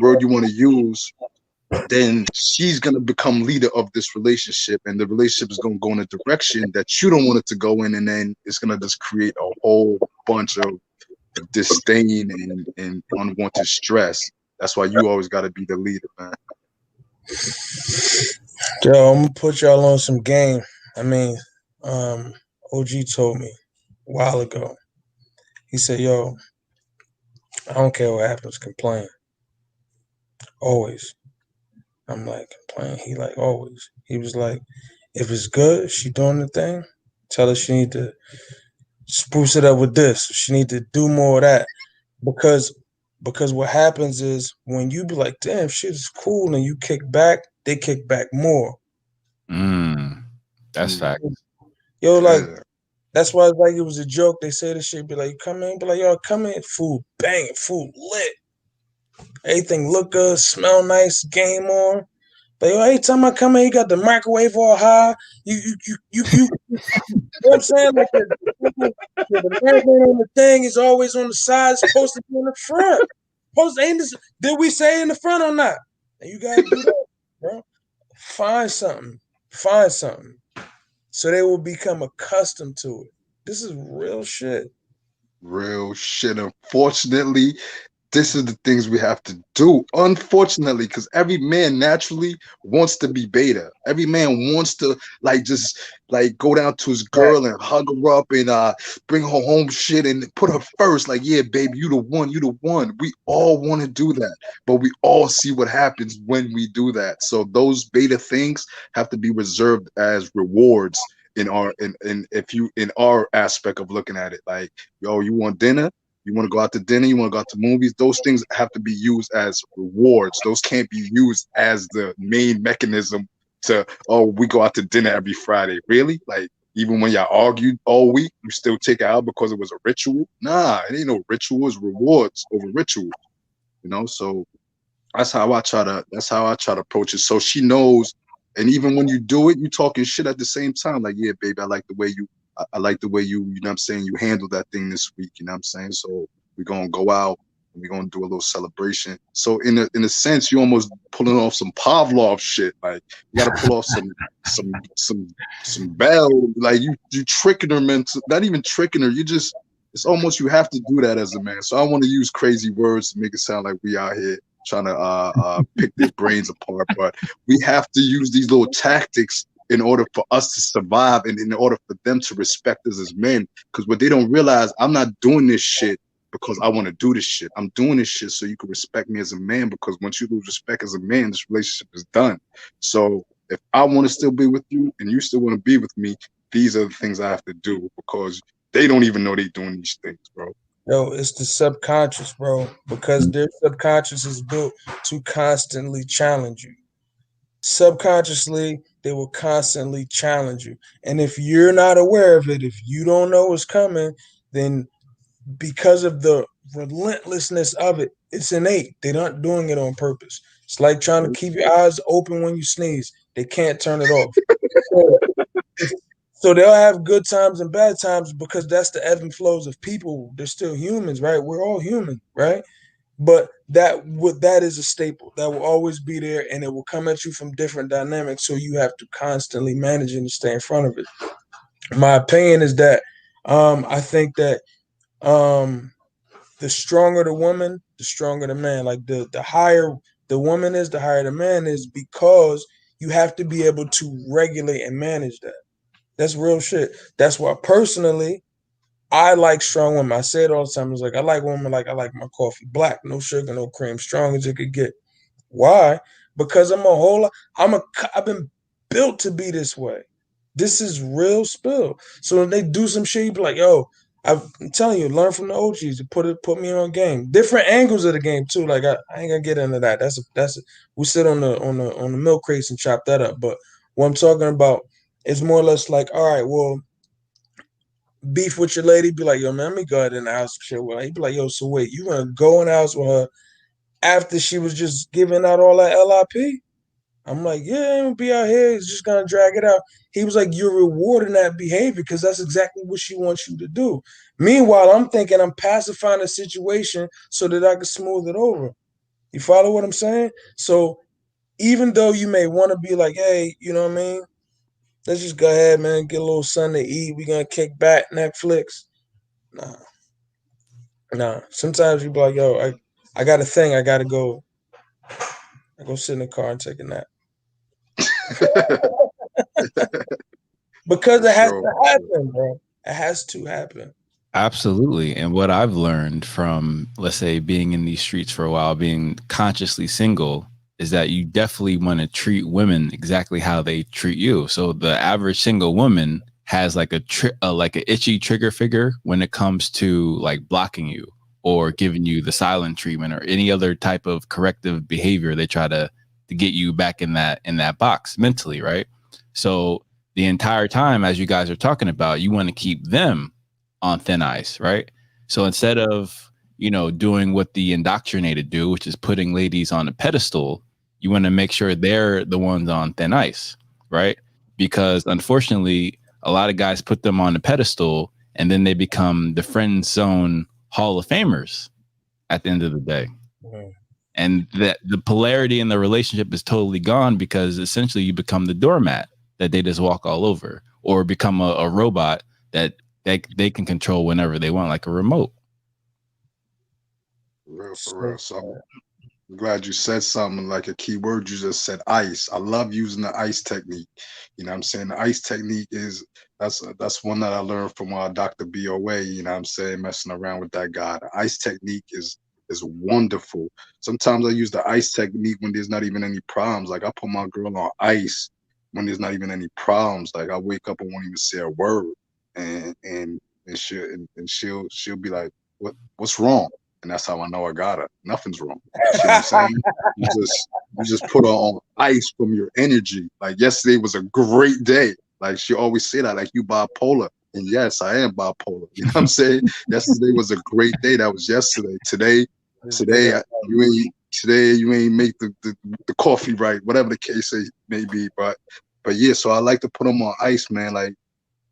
word you want to use, then she's gonna become leader of this relationship, and the relationship is gonna go in a direction that you don't want it to go in, and then it's gonna just create a whole bunch of disdain and unwanted stress. That's why you always got to be the leader, man. Yo, I'm gonna put y'all on some game. I mean, OG told me a while ago. He said, "Yo, I don't care what happens, complain. Always." I'm like, complain. He like, always. He was like, if it's good, if she doing the thing, tell her she need to spruce it up with this. She need to do more of that. Because Because what happens is when you be like, damn, shit is cool, and you kick back, they kick back more. That's fact. Yo, like, Yeah. that's why like it was a joke. They say this shit, be like, come in, be like, yo, come in, food bang, food lit. Everything look good, smell nice, game on. But yo, every time I come in, you got the microwave all high. You know what I'm saying? Like the marinade on the thing is always on the side. It's supposed to be in the front. Did we say in the front or not? And you gotta do that, bro. Find something. Find something. So they will become accustomed to it. This is real shit. Real shit. Unfortunately, this is the things we have to do. Unfortunately, because every man naturally wants to be beta. Every man wants to like just like go down to his girl and hug her up and bring her home shit and put her first. Like, yeah, baby, you the one, you the one. We all want to do that, but we all see what happens when we do that. So those beta things have to be reserved as rewards in our aspect of looking at it. Like, yo, you want dinner? You want to go out to dinner, you want to go out to movies, those things have to be used as rewards. Those can't be used as the main mechanism to, oh, we go out to dinner every Friday. Really? Like, even when y'all argued all week, you still take it out because it was a ritual? Nah, it ain't no ritual, it's rewards over ritual. You know, so that's how I try to approach it. So she knows, and even when you do it, you talking shit at the same time. Like, yeah, baby, I like the way I like the way you know what I'm saying, you handled that thing this week, you know what I'm saying? So we're gonna go out and we're gonna do a little celebration. So in a sense, you almost pulling off some Pavlov shit. Like, you gotta pull off some bell, like you tricking her, not even tricking her, it's almost, you have to do that as a man. So I want to use crazy words to make it sound like we out here trying to pick their brains apart, but we have to use these little tactics in order for us to survive and in order for them to respect us as men. Because what they don't realize, I'm not doing this shit because I want to do this shit. I'm doing this shit so you can respect me as a man, because once you lose respect as a man, this relationship is done. So if I want to still be with you and you still want to be with me, these are the things I have to do, because they don't even know they're doing these things, bro. Yo, it's the subconscious, bro, because their subconscious is built to constantly challenge you. Subconsciously, they will constantly challenge you. And if you're not aware of it, if you don't know what's coming, then because of the relentlessness of it, it's innate. They're not doing it on purpose. It's like trying to keep your eyes open when you sneeze. They can't turn it off. So they'll have good times and bad times because that's the ebb and flows of people. They're still humans, right? We're all human, right? But that is a staple that will always be there, and it will come at you from different dynamics. So you have to constantly manage it and stay in front of it. My opinion is that I think that the stronger the woman, the stronger the man. Like the higher the woman is, the higher the man is, because you have to be able to regulate and manage that. That's real shit. That's why personally I like strong women. I say it all the time. It's like I like women like I like my coffee black, no sugar, no cream, strong as it could get. Why? Because I've been built to be this way. This is real spill. So when they do some shit, you be like, yo, I'm telling you, learn from the OGs. Put me on game. Different angles of the game too. Like I ain't gonna get into that. We sit on the milk crates and chop that up. But what I'm talking about is more or less like, all right, well, beef with your lady, be like, yo, man, let me go ahead in the house and shit with her. He'd be like, yo, so wait, you gonna go in the house with her after she was just giving out all that LIP? I'm like, yeah, I'm gonna be out here. It's just gonna drag it out. He was like, you're rewarding that behavior because that's exactly what she wants you to do. Meanwhile, I'm thinking I'm pacifying the situation so that I can smooth it over. You follow what I'm saying? So even though you may want to be like, hey, you know what I mean? Let's just go ahead, man, get a little something to eat. We're gonna kick back Netflix. Nah. Sometimes you be like, yo, I got a thing. I gotta go. I go sit in the car and take a nap. Because it has to happen, bro. It has to happen. Absolutely. And what I've learned from, let's say, being in these streets for a while, being consciously single, is that you definitely want to treat women exactly how they treat you. So the average single woman has like like an itchy trigger figure when it comes to like blocking you or giving you the silent treatment or any other type of corrective behavior. They try to get you back in that box mentally, right? So the entire time, as you guys are talking about, you want to keep them on thin ice, right? So instead of, doing what the indoctrinated do, which is putting ladies on a pedestal, you want to make sure they're the ones on thin ice, right? Because unfortunately, a lot of guys put them on a pedestal and then they become the friend zone Hall of Famers at the end of the day. Mm. And that the polarity in the relationship is totally gone because essentially you become the doormat that they just walk all over, or become a robot that they can control whenever they want, like a remote. For real. So I'm glad you said something like a key word. You just said ice. I love using the ice technique. You know what I'm saying? The ice technique that's one that I learned from Dr. BOA, you know what I'm saying, messing around with that guy. The ice technique is wonderful. Sometimes I use the ice technique when there's not even any problems. Like I put my girl on ice when there's not even any problems. Like I wake up and won't even say a word. And she'll be like, what's wrong? And that's how I know I got her. Nothing's wrong. You see what I'm saying? You just put her on ice from your energy. Like yesterday was a great day. Like she always say that, like you bipolar. And yes, I am bipolar. You know what I'm saying? Yesterday was a great day. That was yesterday. Today you ain't make the coffee right, whatever the case may be. But yeah, so I like to put them on ice, man. Like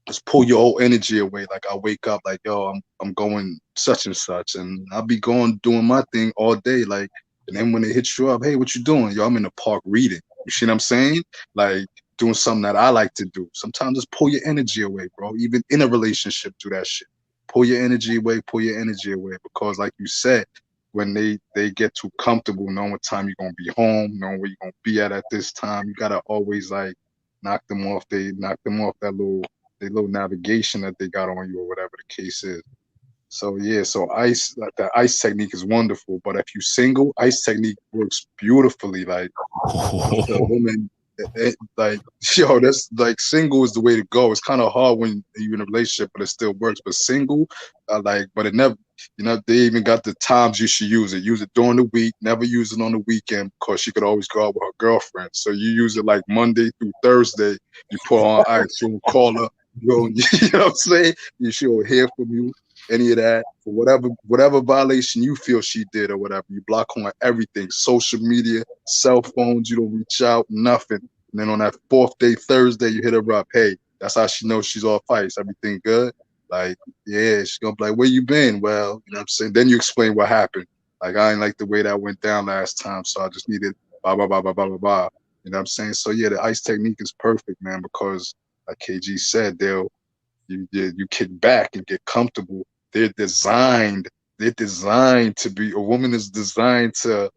just pull your whole energy away. Like I wake up like, yo, I'm going such and such, and I'll be going doing my thing all day. Like, and then when they hit you up, hey, what you doing? Yo, I'm in the park reading. You see what I'm saying? Like doing something that I like to do. Sometimes just pull your energy away, bro. Even in a relationship, do that shit. Pull your energy away, because like you said, when they get too comfortable knowing what time you're gonna be home, knowing where you're gonna be at this time, you gotta always like knock them off that little navigation that they got on you or whatever the case is. So yeah, so the ice technique is wonderful, but if you single, ice technique works beautifully. Like the woman, like yo, that's like single is the way to go. It's kind of hard when you're in a relationship, but it still works. But single, but it never, they even got the times you should use it. Use it during the week, never use it on the weekend because she could always go out with her girlfriend. So you use it like Monday through Thursday. You put her on ice, you call her. You know what I'm saying? She'll hear from you, any of that, for whatever violation you feel she did or whatever. You block her on everything, social media, cell phones. You don't reach out, nothing. And then on that fourth day, Thursday, you hit her up. Hey, that's how she knows she's off ice. Everything good? Like, yeah, she's gonna be like, where you been? Well, you know what I'm saying? Then you explain what happened. Like, I ain't like the way that went down last time, so I just needed blah, blah, blah, blah, blah, blah, blah. You know what I'm saying? So yeah, the ice technique is perfect, man, because like KG said, you kick back and get comfortable. They're designed to be, a woman is designed to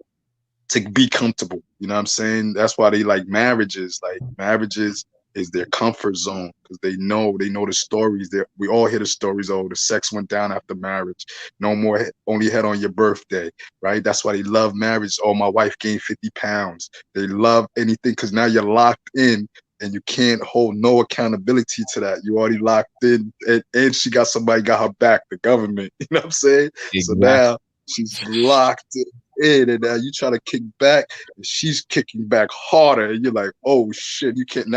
be comfortable. You know what I'm saying? That's why they like marriages. Like marriages is their comfort zone because they know the stories. We all hear the stories. Oh, the sex went down after marriage. No more, only head on your birthday, right? That's why they love marriage. Oh, my wife gained 50 pounds. They love anything because now you're locked in and you can't hold no accountability to that. You already locked in, and she got somebody got her back, the government. You know what I'm saying? Exactly. So now she's locked in, and now you try to kick back, and she's kicking back harder, and you're like, oh shit, you can't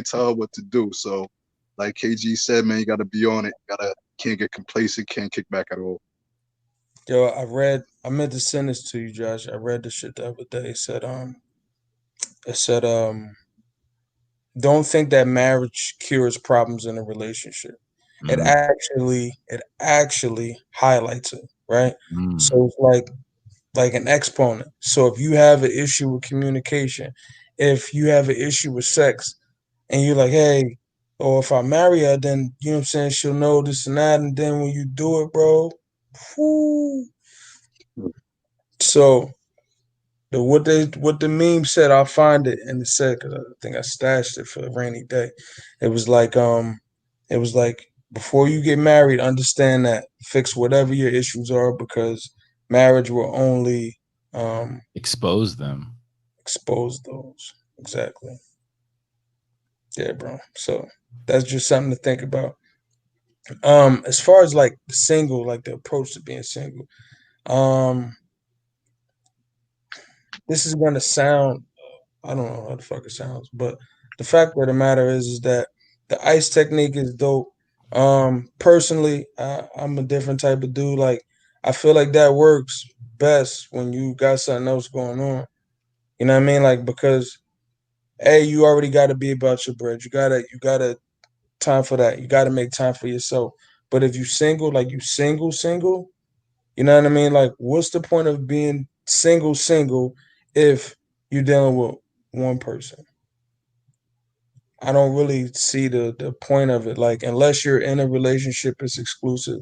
tell her what to do. So, like KG said, man, you got to be on it. Can't get complacent, can't kick back at all. Yo, I meant to send this to you, Josh. I read this shit the other day. It said, don't think that marriage cures problems in a relationship. It actually highlights it, right? So it's like an exponent. So if you have an issue with communication, if you have an issue with sex, and you're like, hey, or if I marry her, then you know what I'm saying, she'll know this and that, and then when you do it, bro, whoo. So what the meme said, I'll find it and it said, because I think I stashed it for a rainy day. It was like before you get married, understand that, fix whatever your issues are, because marriage will only expose them. Expose those. Exactly. Yeah, bro. So that's just something to think about. As far as like single, like the approach to being single, Um, this is gonna sound, I don't know how the fuck it sounds, but the fact of the matter is that the ice technique is dope. Personally, I'm a different type of dude. Like, I feel like that works best when you got something else going on. You know what I mean? Like, because hey, you already got to be about your bread. You gotta time for that. You got to make time for yourself. But if you single, like you single, you know what I mean? Like, what's the point of being single if you're dealing with one person? I don't really see the point of it. Like, unless you're in a relationship, it's exclusive.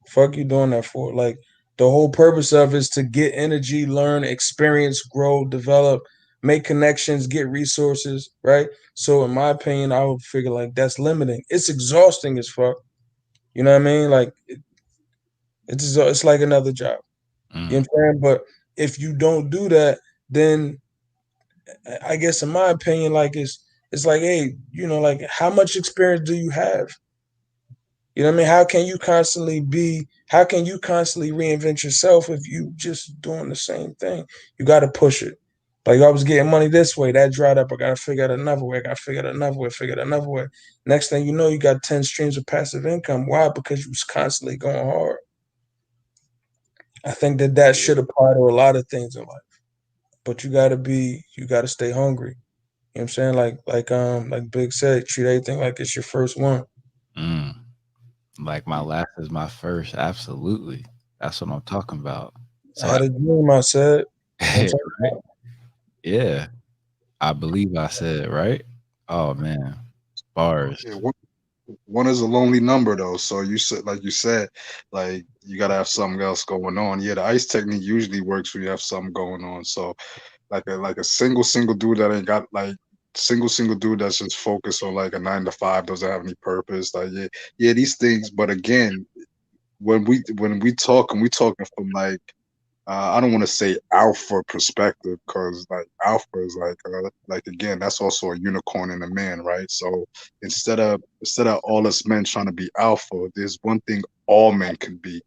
Fuck you doing that for? Like, the whole purpose of it is to get energy, learn, experience, grow, develop, make connections, get resources, right? So, in my opinion, I would figure like that's limiting. It's exhausting as fuck. You know what I mean? Like, it's like another job. You know Mm. what I'm saying? But if you don't do that, then I guess in my opinion, like it's like, hey, like how much experience do you have? You know what I mean? How can you constantly reinvent yourself if you just doing the same thing? You gotta push it. Like I was getting money this way, that dried up. I gotta figure out another way. I gotta figure out another way, figure out another way. Next thing you know, you got 10 streams of passive income. Why? Because you was constantly going hard. I think that should apply to a lot of things in life. But you gotta stay hungry. You know what I'm saying? Like Big said, treat everything like it's your first one. Mm. Like my last is my first. Absolutely. That's what I'm talking about. I So, had a dream, I said. Don't take right? Yeah, I believe I said right. Oh man, bars. Yeah, one is a lonely number though. So you said, like you gotta have something else going on. Yeah, the ice technique usually works when you have something going on. So like a single dude that ain't got like single dude that's just focused on like a 9 to 5 doesn't have any purpose. Like yeah these things. But again, when we talk and we talking from like I don't want to say alpha perspective because like alpha is like again that's also a unicorn in a man, right? So instead of all us men trying to be alpha, there's one thing all men can be.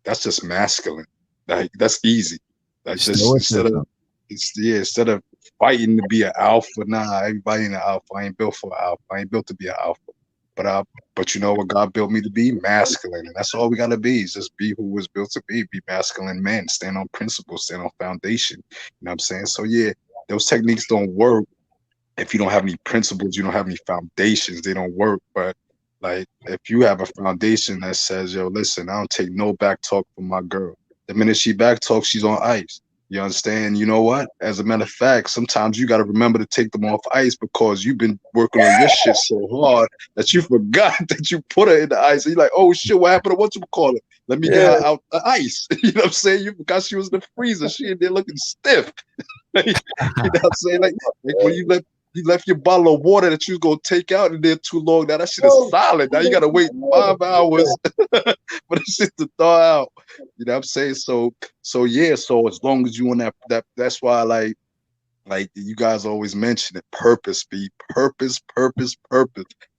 That's just masculine. Like that's easy. Like this Stoicism. instead of fighting to be an alpha, nah, everybody ain't an alpha. I ain't built for an alpha. I ain't built to be an alpha. But you know what God built me to be? Masculine. And that's all we gotta be is just be who was built to be masculine men, stand on principles, stand on foundation. You know what I'm saying? So yeah, those techniques don't work if you don't have any principles, you don't have any foundations, they don't work. But like if you have a foundation that says, yo, listen, I don't take no back talk from my girl. The minute she back talks, she's on ice. You understand? You know what? As a matter of fact, sometimes you got to remember to take them off ice because you've been working on your shit so hard that you forgot that you put her in the ice. And you're like, oh shit, what happened to what you call it? Let me get Yeah, her out the ice. You know what I'm saying? You forgot she was in the freezer. She in there looking stiff. You know what I'm saying? Like when you left your bottle of water that you was gonna take out in there too long. Now that shit is solid. Now you gotta wait 5 hours for the shit to thaw out. You know what I'm saying? So yeah, so as long as you on that's why like you guys always mention it, purpose, be purpose.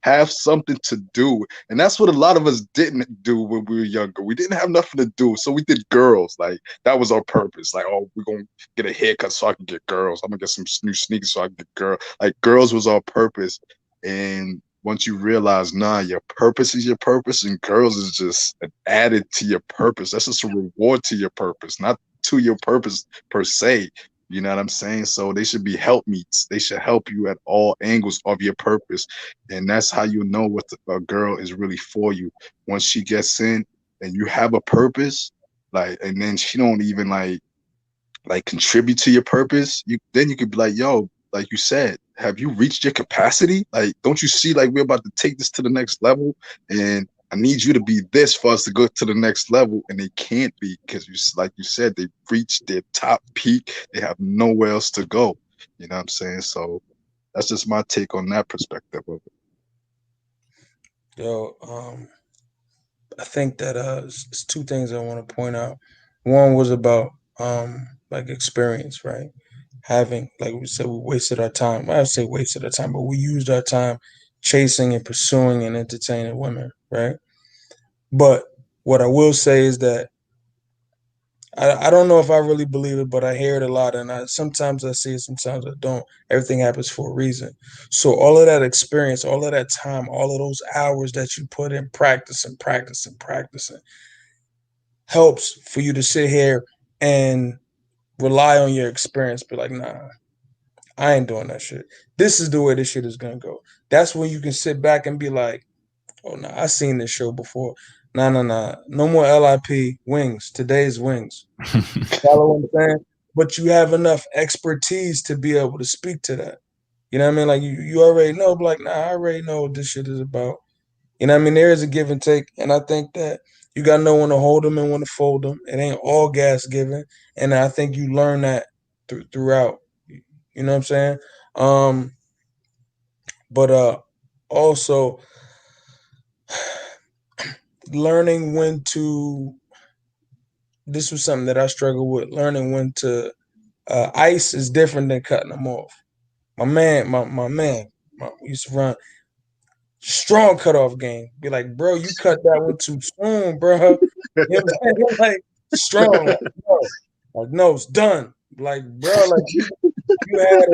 Have something to do. And that's what a lot of us didn't do when we were younger. We didn't have nothing to do. So we did girls. Like that was our purpose. Like, oh, we're gonna get a haircut so I can get girls. I'm gonna get some new sneakers so I can get girls. Like girls was our purpose. And once you realize, nah, your purpose is your purpose, and girls is just an added to your purpose. That's just a reward to your purpose, not to your purpose per se. You know what I'm saying? So they should be helpmeets. They should help you at all angles of your purpose. And that's how you know what a girl is really for you. Once she gets in and you have a purpose, like, and then she don't even like contribute to your purpose, you could be like, yo, like you said, have you reached your capacity? Like, don't you see like we're about to take this to the next level? And I need you to be this for us to go to the next level. And they can't be because like you said, they've reached their top peak. They have nowhere else to go. You know what I'm saying? So that's just my take on that perspective of it. yo, I think that it's two things I want to point out. One was about like experience, right? Having, like we said, we wasted our time. I say wasted our time, but we used our time chasing and pursuing and entertaining women, right? But what I will say is that I don't know if I really believe it, but I hear it a lot, and sometimes I see it, sometimes I don't. Everything happens for a reason. So all of that experience, all of that time, all of those hours that you put in practicing, practicing, practicing, helps for you to sit here and rely on your experience. Be like, nah, I ain't doing that shit. This is the way this shit is gonna go. That's when you can sit back and be like, oh no, I seen this show before. Nah, nah, nah. No more LIP wings. Today's wings. Follow what I'm saying? But you have enough expertise to be able to speak to that. You know what I mean? Like you already know, like, nah, I already know what this shit is about. You know what I mean? There is a give and take, and I think that you gotta know when to hold them and when to fold them. It ain't all gas giving, and I think you learn that throughout. You know what I'm saying? Um, but also learning when to. This was something that I struggle with. Learning when to ice is different than cutting them off. My man, used to run strong cutoff game. Be like, bro, you cut that one too soon, bro. You know what I'm saying? Like strong, like no, it's done. Like, bro, like you had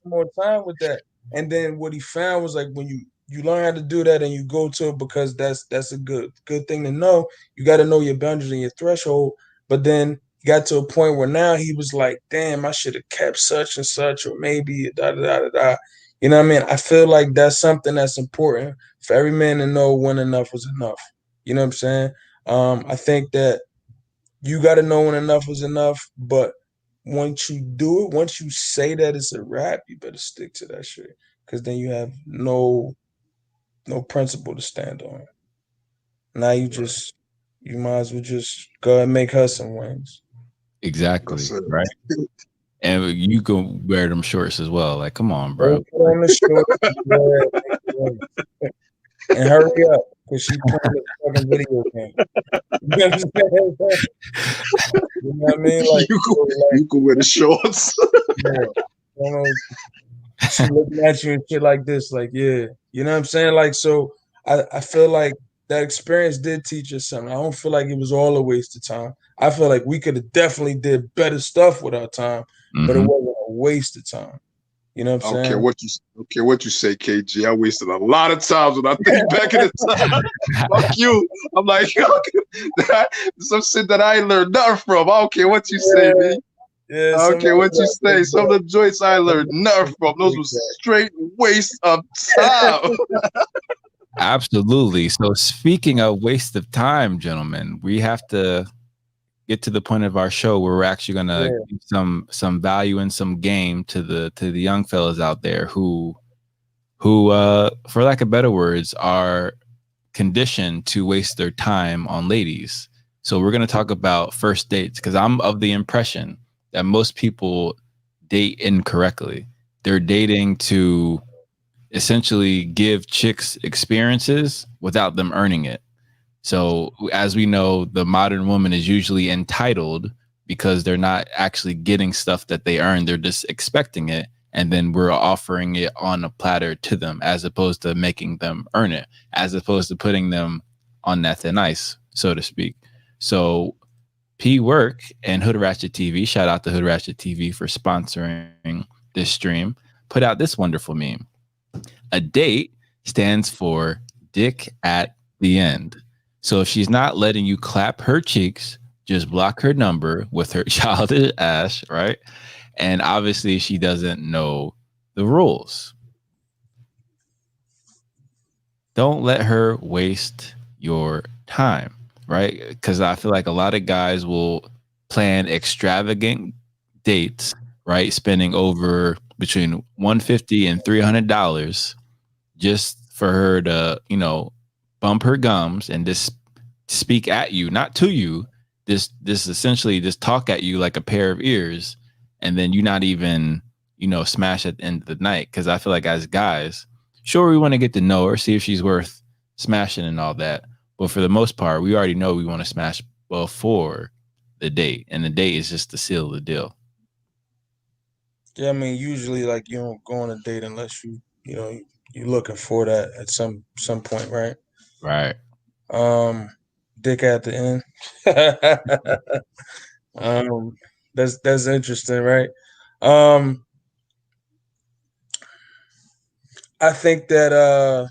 some more time with that. And then what he found was like when you learn how to do that and you go to it because that's a good thing to know. You got to know your boundaries and your threshold. But then he got to a point where now he was like, damn, I should have kept such and such, or maybe da da da da da. You know what I mean? I feel like that's something that's important for every man to know when enough was enough. You know what I'm saying? I think that you got to know when enough is enough, but once you do it, once you say that it's a rap, you better stick to that shit, because then you have no principle to stand on. Now you might as well just go and make her some wings. Exactly. That's it. Right. And you can wear them shorts as well. Like, come on, bro. Go put on the shorts and hurry up, because she playing this fucking video game. You know what I'm saying? You know what I mean? Like, you can wear the shorts. yeah, you know, she looking at you and shit like this, like, yeah, you know what I'm saying? Like, so I feel like that experience did teach us something. I don't feel like it was all a waste of time. I feel like we could have definitely did better stuff with our time, but it wasn't a waste of time. You know what I'm I don't care saying? what you say, KG. I wasted a lot of times when I think back in the time. Fuck you. I'm like, some shit that I ain't learned nothing from. I don't care what you say, man. Yeah, I don't care what you say. Some of the joints I learned nothing from. Those was straight waste of time. Absolutely. So speaking of waste of time, gentlemen, we have to get to the point of our show where we're actually gonna give some value and some game to the young fellas out there who for lack of better words are conditioned to waste their time on ladies. So we're gonna talk about first dates, because I'm of the impression that most people date incorrectly. They're dating to essentially give chicks experiences without them earning it. So as we know, the modern woman is usually entitled because they're not actually getting stuff that they earn. They're just expecting it. And then we're offering it on a platter to them, as opposed to making them earn it, as opposed to putting them on that thin ice, so to speak. So P Work and Hood Ratchet TV, shout out to Hood Ratchet TV for sponsoring this stream, put out this wonderful meme. A date stands for dick at the end. So if she's not letting you clap her cheeks, just block her number with her childish ass, right? And obviously she doesn't know the rules. Don't let her waste your time, right? Because I feel like a lot of guys will plan extravagant dates, right? Spending over between $150 and $300 just for her to, bump her gums and just speak at you, not to you. This essentially just talk at you like a pair of ears, and then you not even, smash at the end of the night. Because I feel like as guys, sure, we want to get to know her, see if she's worth smashing and all that. But for the most part, we already know we want to smash before the date, and the date is just to seal the deal. Yeah, I mean, usually, like, you don't go on a date unless you're looking for that at some point, right? Right. Dick at the end. Um, that's interesting, right? Um, I think that the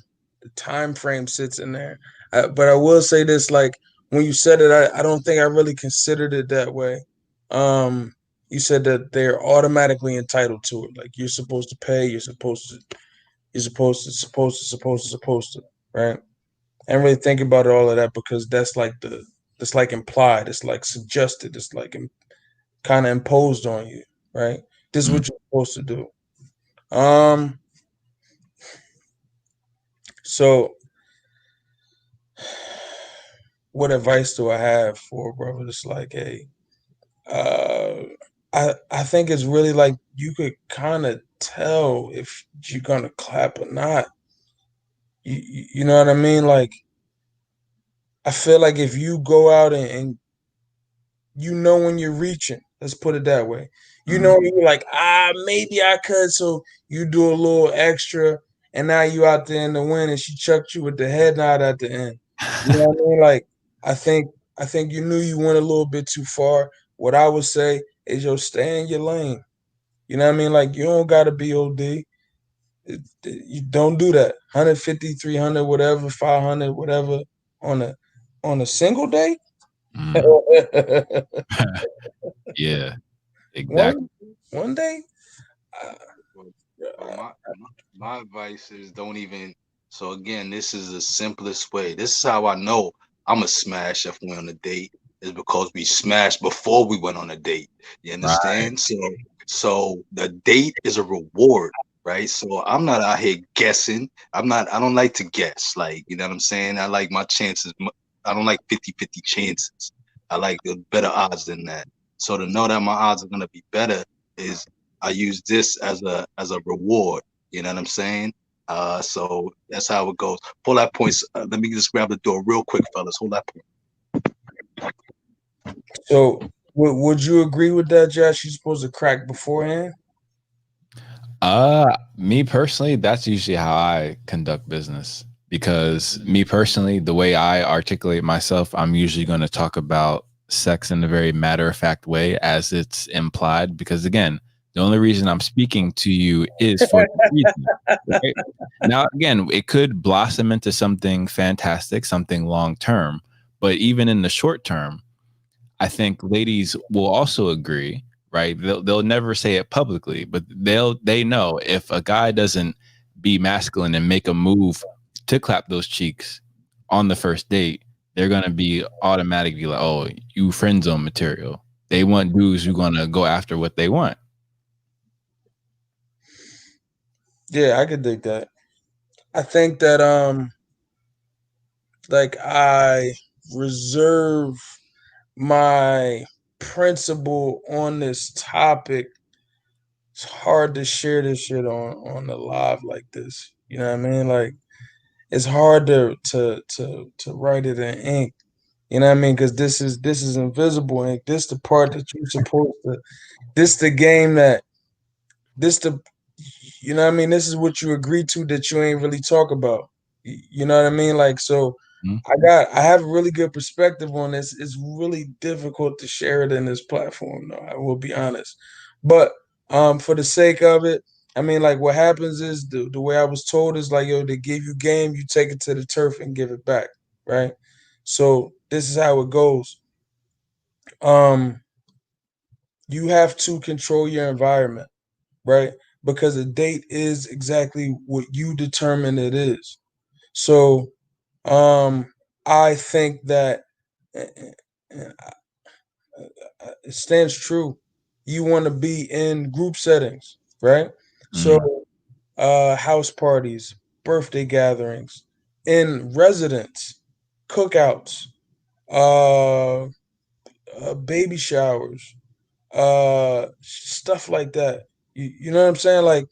time frame sits in there, but I will say this: like when you said it, I don't think I really considered it that way. Um, you said that they're automatically entitled to it. Like you're supposed to pay. You're supposed to, right? I didn't really think about all of that because that's like implied. It's like suggested. It's like kind of imposed on you, right? This is Mm. what you're supposed to do. Um, so what advice do I have for a brother that's like, hey, uh, I think it's really like you could kind of tell if you're gonna clap or not. You know what I mean? Like I feel like if you go out and you know when you're reaching. Let's put it that way. You know Mm. when you're like, maybe I could. So you do a little extra, and now you out there in the wind, and she chucked you with the head nod at the end. You know what I mean? Like I think I think you knew you went a little bit too far. What I would say is, yo, stay in your lane. You know what I mean? Like you don't gotta be OD. You don't do that. 150, 300, whatever, 500, whatever on a single day. Mm. Yeah, exactly. one one day. Well, well, my advice is don't even. So again, this is the simplest way. This is how I know I'm a smash if we're on a date. Is because we smashed before we went on a date. You Right. understand? So the date is a reward, right? So I'm not out here guessing. I'm not. I don't like to guess. Like you know what I'm saying. I like my chances. I don't like 50-50 chances. I like the better odds than that. So to know that my odds are gonna be better is I use this as a reward. You know what I'm saying? So that's how it goes. Pull that point. Let me just grab the door real quick, fellas. Hold that point. So would you agree with that, Josh? You're supposed to crack beforehand? Me personally, that's usually how I conduct business because me personally, the way I articulate myself, I'm usually going to talk about sex in a very matter of fact way as it's implied. Because again, the only reason I'm speaking to you is for this reason. Right? Now, again, it could blossom into something fantastic, something long term, but even in the short term, I think ladies will also agree, right? They'll never say it publicly, but they know if a guy doesn't be masculine and make a move to clap those cheeks on the first date, they're gonna be automatically like, oh, you friend zone material. They want dudes who gonna go after what they want. Yeah, I could dig that. I think that like I reserve my principle on this topic. It's hard to share this shit on the live like this. You know what I mean? Like it's hard to write it in ink. You know what I mean? Because this is invisible ink. This the part that you're supposed to. This the game that this the you know what I mean? This is what you agree to that you ain't really talk about. You know what I mean? Like so Mhm. I have a really good perspective on this. It's really difficult to share it in this platform though, I will be honest. But for the sake of it, I mean like what happens is the way I was told is like yo, they give you game, you take it to the turf and give it back, right? So this is how it goes. Um you have to control your environment, right? Because a date is exactly what you determine it is. So, I think that it stands true. You want to be in group settings, right? So, Mhm. house parties, birthday gatherings, in residence, cookouts, uh, baby showers, stuff like that. You know what I'm saying? Like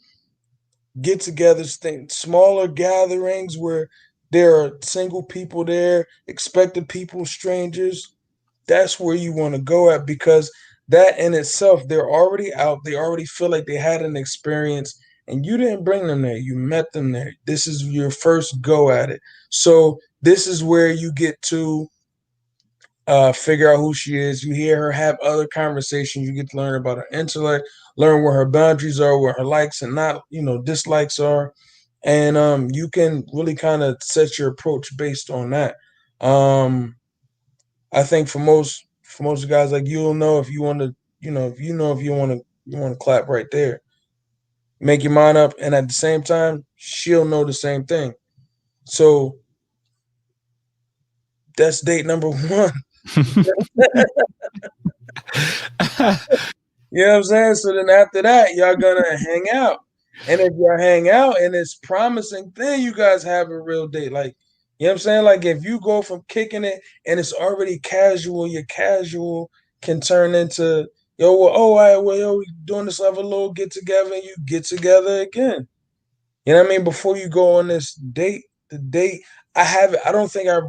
get-togethers, smaller gatherings where there are single people there, expected people, strangers. That's where you want to go at because that in itself, they're already out. They already feel like they had an experience, and you didn't bring them there. You met them there. This is your first go at it. So this is where you get to figure out who she is. You hear her have other conversations. You get to learn about her intellect, learn where her boundaries are, where her likes and not, dislikes are. And you can really kind of set your approach based on that. Um, I think for most guys, like you'll know if you want to, if you want to clap right there. Make your mind up, and at the same time, she'll know the same thing. So that's date number one. You know what I'm saying? So then after that, y'all gonna hang out. And if y'all hang out and it's promising, then you guys have a real date. Like, you know what I'm saying? Like if you go from kicking it and it's already casual, your casual can turn into, yo, well, oh, all right, well, yo, we doing this other little get together and you get together again. You know what I mean? Before you go on this date, the date, I don't think I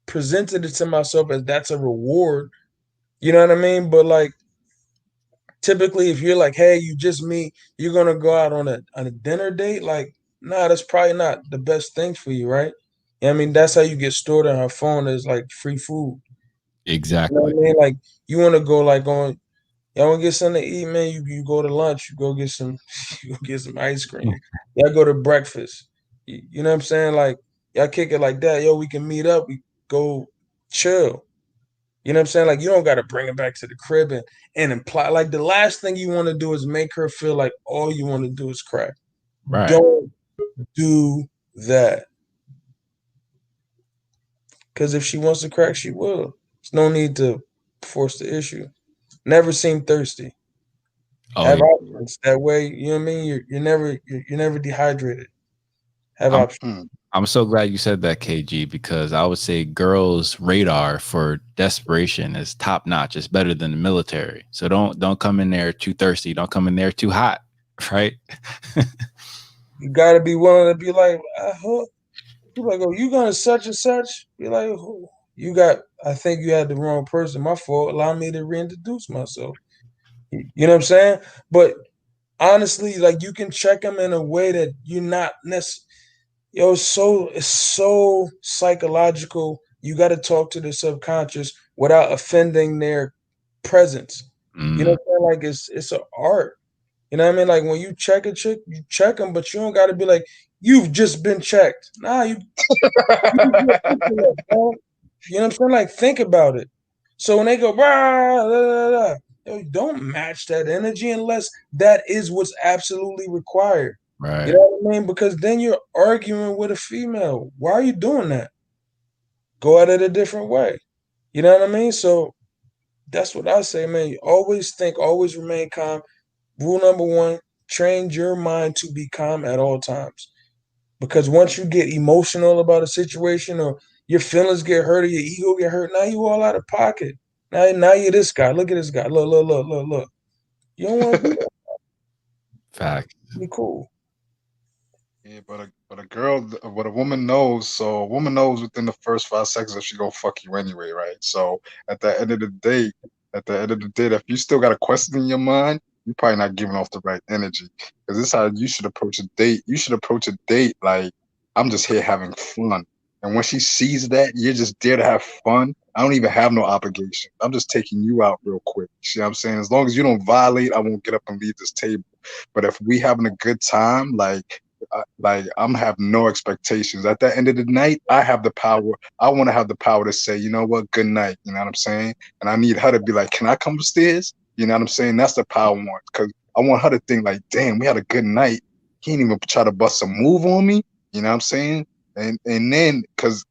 presented it to myself as that's a reward. You know what I mean? But like typically if you're like, hey, you just meet, you're gonna go out on a dinner date, like, nah, that's probably not the best thing for you, right? Yeah, I mean, that's how you get stored on her phone is like free food. You know Exactly. what I mean? Like you wanna go like on y'all wanna get something to eat, man, you go to lunch, you go get some you go get some ice cream. Y'all go to breakfast. You know what I'm saying? Like y'all kick it like that. Yo, we can meet up, we go chill. You know what I'm saying? Like you don't got to bring it back to the crib and imply like the last thing you want to do is make her feel like all you want to do is crack. Right. Don't do that. Because if she wants to crack, she will. There's no need to force the issue. Never seem thirsty. Oh, Have yeah. options. That way, you know what I mean? You're never dehydrated. Have I'm options. I'm so glad you said that, KG, because I would say girls' radar for desperation is top notch. It's better than the military. So don't come in there too thirsty. Don't come in there too hot, right? You gotta be willing to be like, you like, oh, you gonna such and such? Be like, who? You got. I think you had the wrong person. My fault. Allow me to reintroduce myself. You know what I'm saying? But honestly, like you can check them in a way that you're not necessarily. Yo, it's so psychological. You got to talk to the subconscious without offending their presence. You know Mm, what I'm saying? Like it's an art. You know what I mean? Like when you check a chick, you check them, but you don't got to be like, you've just been checked. Nah, you can be articulate, bro. You know what I'm saying? Like think about it. So when they go, "Rah, da, da, da," yo, don't match that energy unless that is what's absolutely required. You right. know what I mean? Because then you're arguing with a female. Why are you doing that? Go at it a different way. You know what I mean? So that's what I say, man. You always think, always remain calm. Rule number one, train your mind to be calm at all times. Because once you get emotional about a situation or your feelings get hurt or your ego get hurt, now you all out of pocket. Now you're this guy. Look at this guy. Look, look, look, look, look. You don't want to do that. Fact. Be cool. Yeah, but a girl, what a woman knows. So a woman knows within the first 5 seconds if she gonna fuck you anyway, right? So at the end of the day, if you still got a question in your mind, you're probably not giving off the right energy. Because this is how you should approach a date. You should approach a date like I'm just here having fun. And when she sees that you're just there to have fun, I don't even have no obligation. I'm just taking you out real quick. You see what I'm saying? As long as you don't violate, I won't get up and leave this table. But if we having a good time, like I'm having no expectations. At the end of the night, I have the power. I want to have the power to say, you know what, good night. You know what I'm saying? And I need her to be like, can I come upstairs? You know what I'm saying? That's the power I want, because I want her to think like, damn, we had a good night. He didn't even try to bust a move on me. You know what I'm saying? And then because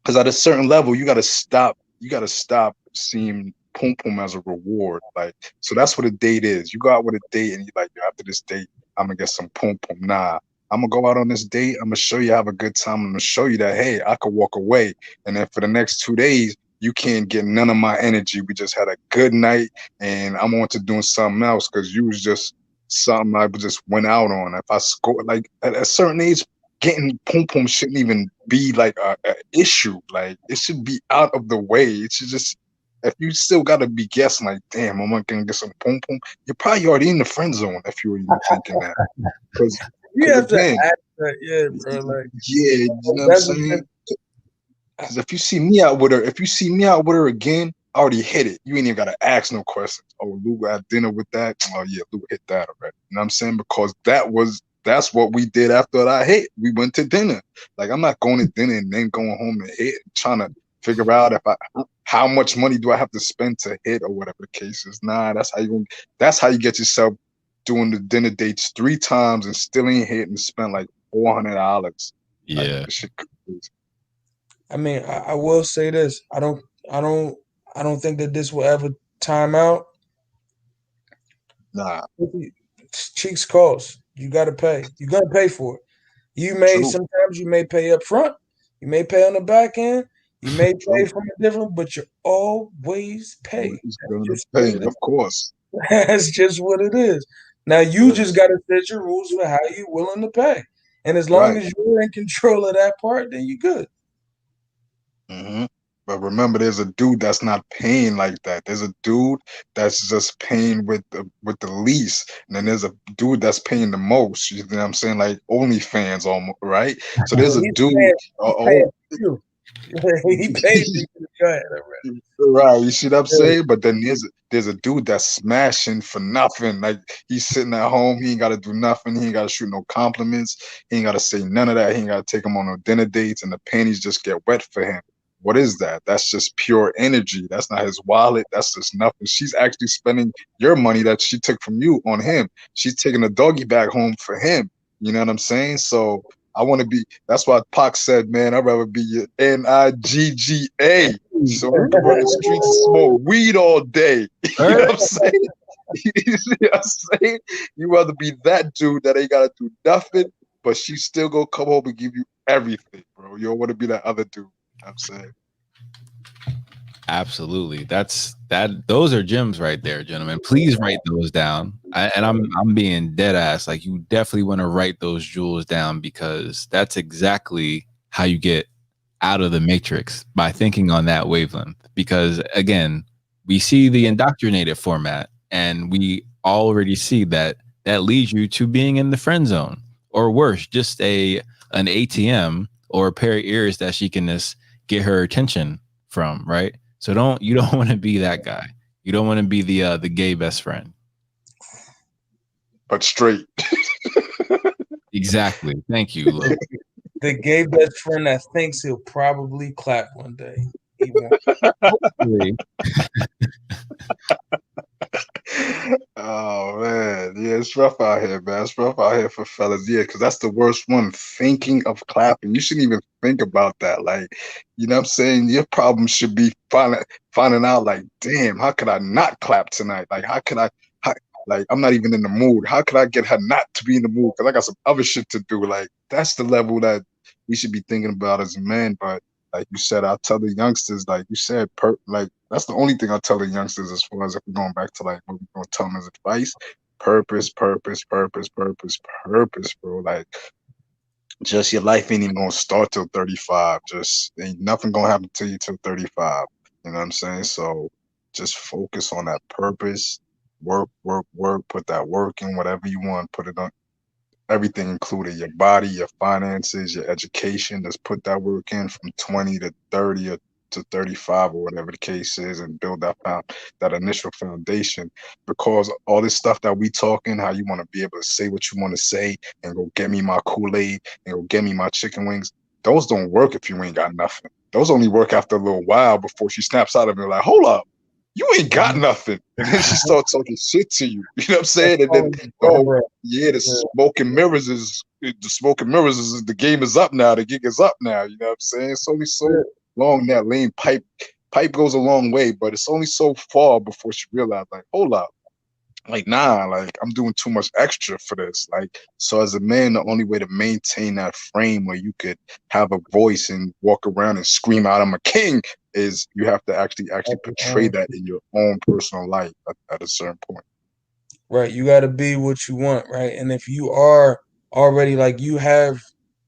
at a certain level, you got to stop. You got to stop seeing pum pum as a reward. Like, so that's what a date is. You go out with a date and you're like, yo, after this date, I'm gonna get some pum pum. Nah, I'm gonna go out on this date. I'm gonna show you have a good time. I'm gonna show you that, hey, I could walk away. And then for the next 2 days, you can't get none of my energy. We just had a good night, and I'm on to doing something else because you was just something I just went out on. If I score like at a certain age, getting pum pum shouldn't even be like a issue. Like it should be out of the way. It should just, if you still gotta be guessing like, damn, I'm not gonna get some pum pum, you're probably already in the friend zone if you were even thinking that. You Because have to again, act that, yeah, bro. Like yeah, you know what I'm that's the saying? Because if you see me out with her, again, I already hit it. You ain't even gotta ask no questions. Oh, Lou had dinner with that. Oh yeah, Lou hit that already. You know what I'm saying? Because that's what we did after I hit. We went to dinner. Like I'm not going to dinner and then going home and hit, trying to figure out how much money do I have to spend to hit or whatever the case is. Nah, that's how you get yourself doing the dinner dates 3 times and still ain't hit and spent like $400. Yeah. Like, shit crazy. I mean, I will say this. I don't think that this will ever time out. Nah. Cheeks cost. You gotta pay. You're gonna pay for it. Sometimes you may pay up front, you may pay on the back end, you may pay from a different, but you always pay. Of course. That's just what it is. Now you just gotta set your rules for how you're willing to pay. And as long as you're in control of that part, then you're good. Mm-hmm. But remember, there's a dude that's not paying like that. There's a dude that's just paying with the least, and then there's a dude that's paying the most. You know what I'm saying? Like OnlyFans, almost, right? So there's a dude. He paid me to go ahead already. Right, you see what I'm saying? But then there's a dude that's smashing for nothing. Like he's sitting at home, he ain't gotta do nothing, he ain't gotta shoot no compliments, he ain't gotta say none of that, he ain't gotta take him on no dinner dates, and the panties just get wet for him. What is that? That's just pure energy. That's not his wallet. That's just nothing. She's actually spending your money that she took from you on him. She's taking a doggy bag home for him. You know what I'm saying? So I want to be. That's why Pac said, "Man, I'd rather be your NIGGA, so we can run the streets and smoke weed all day." You know what I'm saying? You see what I'm saying? You rather be that dude that ain't gotta do nothing, but she still gonna come home and give you everything, bro. You don't want to be that other dude. I'm saying. Absolutely. Those are gems right there, gentlemen. Please write those down. I'm being dead ass. Like you definitely want to write those jewels down because that's exactly how you get out of the matrix by thinking on that wavelength. Because again, we see the indoctrinated format and we already see that leads you to being in the friend zone or worse, just an ATM or a pair of ears that she can just get her attention from, right? So you don't want to be that guy. You don't want to be the gay best friend. But straight. Exactly. Thank you, Lil. The gay best friend that thinks he'll probably clap one day. He won't. Hopefully. Oh man, yeah, it's rough out here, man. It's rough out here for fellas, yeah, because that's the worst one. Thinking of clapping, you shouldn't even think about that. Like, you know what I'm saying? Your problem should be finding out, like, damn, how could I not clap tonight? Like, like, I'm not even in the mood. How could I get her not to be in the mood? Because I got some other shit to do. Like, that's the level that we should be thinking about as men. But like you said, I tell the youngsters, like you said, like that's the only thing I tell the youngsters as far as if we're going back to like what we're gonna tell them as advice. Purpose, purpose, purpose, purpose, purpose, bro. Like just your life ain't even gonna start till 35. Just ain't nothing gonna happen to you till 35. You know what I'm saying? So just focus on that purpose. Work, work, work, put that work in, whatever you want, put it on everything included, your body, your finances, your education. Just put that work in from 20 to 30 or to 35 or whatever the case is and build that initial foundation, because all this stuff that we talking, how you want to be able to say what you want to say and go get me my Kool-Aid and go get me my chicken wings, those don't work if you ain't got nothing. Those only work after a little while before she snaps out of it like, hold up, you ain't got nothing. And then she starts talking shit to you. You know what I'm saying? And then the smoke and mirrors is the game is up now. The gig is up now. You know what I'm saying? It's only so long that lane pipe goes a long way, but it's only so far before she realized, like, hold up. Like, nah, like I'm doing too much extra for this. Like, so as a man, the only way to maintain that frame where you could have a voice and walk around and scream out, I'm a king, is you have to actually portray that in your own personal life at a certain point. Right. You got to be what you want. Right. And if you are already like you have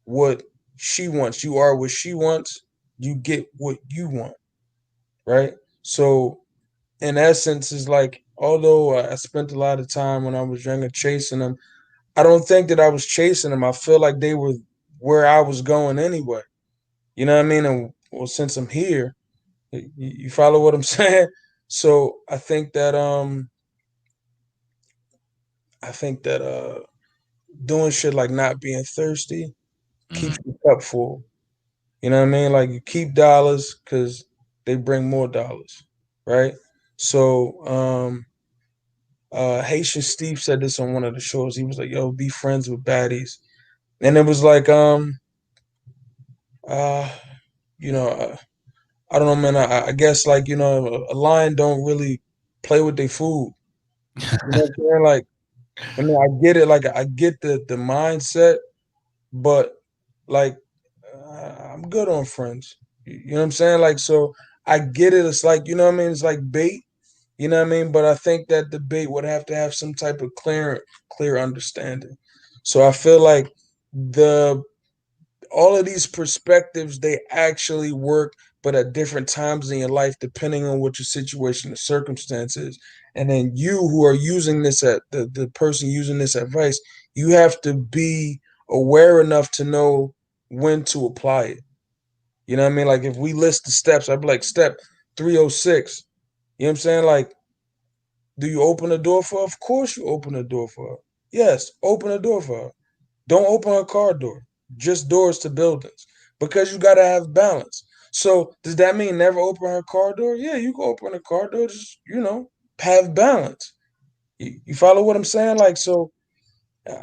what she wants, you are what she wants, you get what you want. Right. So in essence, is like, although I spent a lot of time when I was younger chasing them, I don't think that I was chasing them. I feel like they were where I was going anyway. You know what I mean? And well, since I'm here, you follow what I'm saying? So I think that doing shit like not being thirsty keeps Mhm. your cup full. You know what I mean? Like you keep dollars because they bring more dollars, right? So Haitian Steve said this on one of the shows. He was like, "Yo, be friends with baddies," and it was like, uh, you know, I don't know, man. I guess like a lion don't really play with their food. You know what I'm saying? Like, I mean, I get it. Like, I get the mindset, but like, I'm good on friends. You know what I'm saying? Like, so I get it. It's like, you know what I mean? It's like bait. You know what I mean? But I think that the bait would have to have some type of clear understanding. So I feel like the all of these perspectives they actually work, but at different times in your life, depending on what your situation, the circumstances, and then you who are using this at the person using this advice, you have to be aware enough to know when to apply it. You know what I mean? Like if we list the steps, I'd be like step 306. You know what I'm saying? Like, do you open the door for her? Of course you open the door for her. Yes, open the door for her. Don't open a car door, just doors to buildings, because you got to have balance. So does that mean never open her car door? Yeah, you can open a car door, just have balance. You follow what I'm saying? Like so,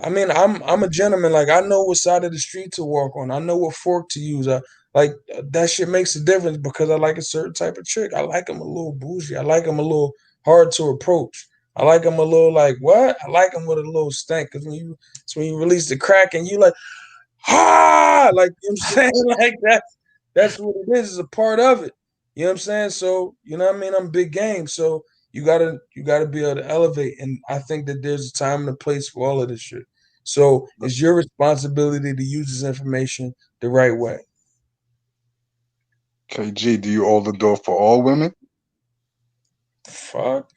I mean, I'm a gentleman. Like I know what side of the street to walk on. I know what fork to use. Like that shit makes a difference because I like a certain type of chick. I like them a little bougie. I like them a little hard to approach. I like them a little like what? I like them with a little stank because when you release the crack and you like like you know what I'm saying like that's what it is. It's a part of it. You know what I'm saying? So you know what I mean. I'm big game. So you gotta be able to elevate. And I think that there's a time and a place for all of this shit. So it's your responsibility to use this information the right way. KG, do you hold the door for all women? Fuck.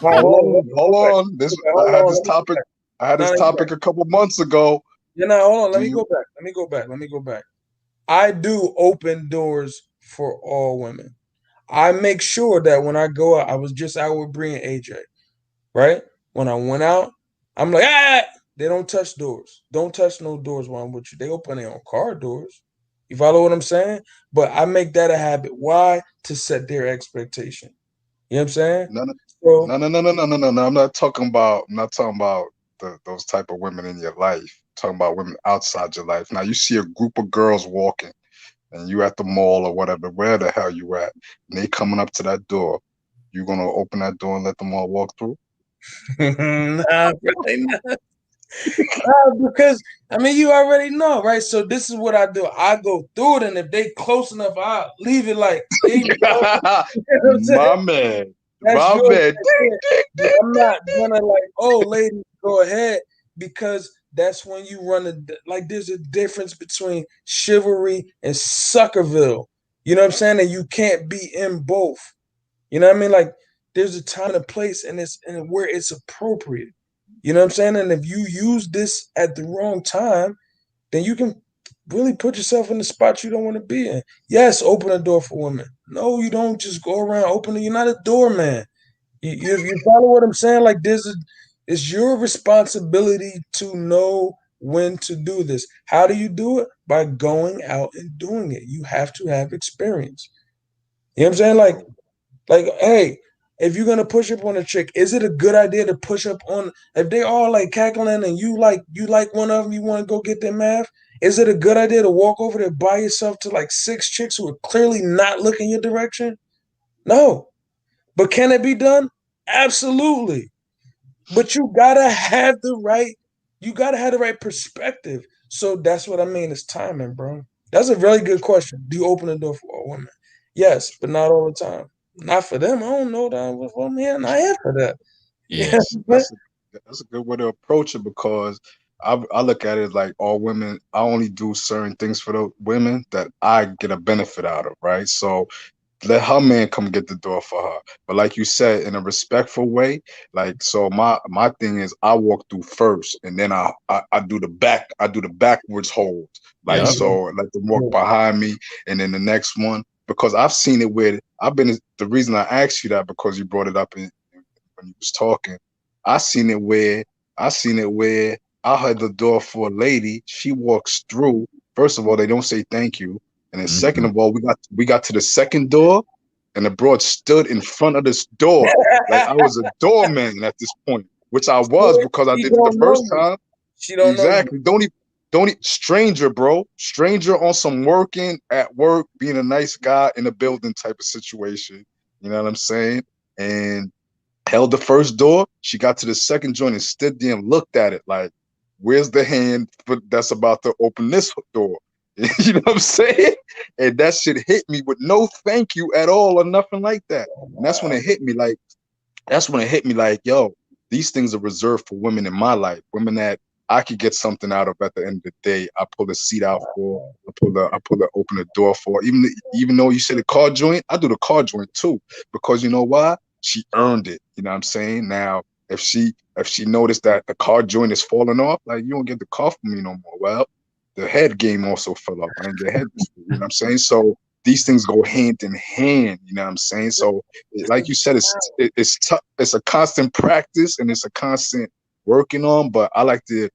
All right, Hold hold on. on, Let me hold go back. on. This Hold I had on. this Let me go topic. back. I had No, this no, you're right. topic a couple months ago. You know, hold on. Do Let me you? go back. Let me go back. Let me go back. I do open doors for all women. I make sure that when I go out, I was just out with Bree and AJ, right? When I went out, I'm like, they don't touch doors. Don't touch no doors while I'm with you. They open their own car doors. You follow what I'm saying? But I make that a habit. Why? To set their expectation. You know what I'm saying? No, no, So, no, no, no, no, no, no, no, no. I'm not talking about. I'm not talking about those type of women in your life. I'm talking about women outside your life. Now you see a group of girls walking, and you at the mall or whatever, where the hell you at, and they coming up to that door. You gonna open that door and let them all walk through? nah, really not. Because I mean, you already know, right? So this is what I do. I go through it, and if they close enough, I leave it like, here you go. You know what I'm saying? My man, That's my yours man. right Ding, there. ding, But ding, I'm ding. not gonna like, oh, ladies, go ahead, because that's when you run like. There's a difference between chivalry and Suckerville. You know what I'm saying? And you can't be in both. You know what I mean? Like, there's a time and a place, and it's and where it's appropriate. You know what I'm saying? And if you use this at the wrong time, then you can really put yourself in the spot you don't want to be in. Yes, open a door for women. No, you don't just go around opening. You're not a doorman. You follow what I'm saying? Like it's your responsibility to know when to do this. How do you do it? By going out and doing it. You have to have experience. You know what I'm saying? Like, hey, if you're gonna push up on a chick, is it a good idea to push up on if they all like cackling and you like one of them, you want to go get their math? Is it a good idea to walk over there by yourself to like six chicks who are clearly not looking your direction? No. But can it be done? Absolutely. But you gotta have the right perspective. So that's what I mean. It's timing, bro. That's a really good question. Do you open the door for all women? Yes, but not all the time. Not for them. I don't know that I'm here. Not here for that. Yeah. Yeah. That's a good way to approach it because I look at it like all women. I only do certain things for the women that I get a benefit out of, right? So let her man come get the door for her. But like you said, in a respectful way, like so my thing is I walk through first and then I do the backwards hold. Like Yep. so let them walk behind me and then the next one. Because I've seen it where I've been the reason I asked you that because you brought it up when you was talking. I seen it where I had the door for a lady. She walks through. First of all, they don't say thank you. And then second Mhm. of all, we got to the second door, and the broad stood in front of this door like I was a doorman at this point, which I was because I She did it the don't know first you. time. She don't know you. Exactly. Stranger, bro. Stranger on some working at work, being a nice guy in a building type of situation. You know what I'm saying? And held the first door. She got to the second joint and stood there and looked at it like, where's the hand that's about to open this door? You know what I'm saying? And that shit hit me with no thank you at all or nothing like that. And that's when it hit me like, yo, these things are reserved for women in my life, women that I could get something out of at the end of the day. I pull the seat out for, open the door for. Even though you said the car joint, I do the car joint too. Because you know why? She earned it. You know what I'm saying? Now, if she noticed that the car joint is falling off, like you don't get the car from me no more. Well, the head game also fell off. I didn't get head, you know what I'm saying? So these things go hand in hand, you know what I'm saying? So like you said, it's tough. It's a constant practice and it's a constant working on. But I like to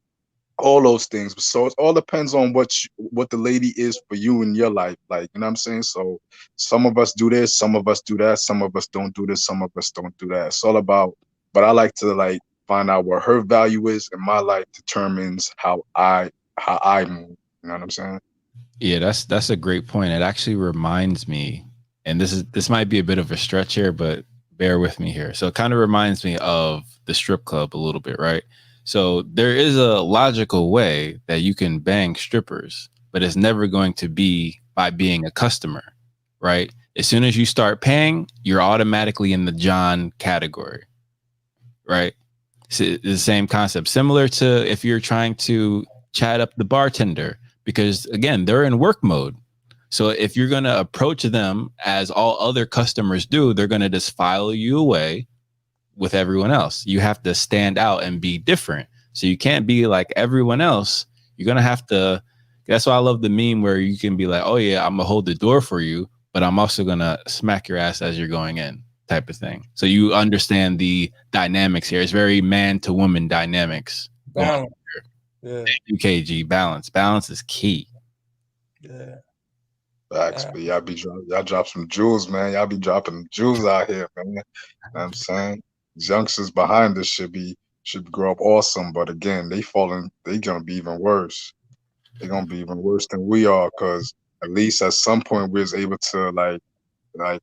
all those things. So it all depends on what the lady is for you in your life. Like you know what I'm saying. So some of us do this, some of us do that, some of us don't do this, some of us don't do that. It's all about. But I like to like find out what her value is, and my life determines how I move. You know what I'm saying? Yeah, that's a great point. It actually reminds me, and this might be a bit of a stretch here, but bear with me here. So it kind of reminds me of the strip club a little bit, right? So there is a logical way that you can bang strippers, but it's never going to be by being a customer, right? As soon as you start paying, you're automatically in the John category, right? It's the same concept, similar to if you're trying to chat up the bartender, because again, they're in work mode. So if you're going to approach them as all other customers do, they're going to just file you away with everyone else. You have to stand out and be different. So you can't be like everyone else. You're going to have to. That's why I love the meme where you can be like, oh yeah, I'm going to hold the door for you, but I'm also going to smack your ass as you're going in, type of thing. So you understand the dynamics here. It's very man to woman dynamics. Balance. Yeah. UKG balance. Balance is key. Yeah. Facts, but y'all drop some jewels, man. Y'all be dropping jewels out here, man. You know what I'm saying? These youngsters behind this should grow up awesome, but again, they gonna be even worse. They're gonna be even worse than we are, because at least at some point we was able to like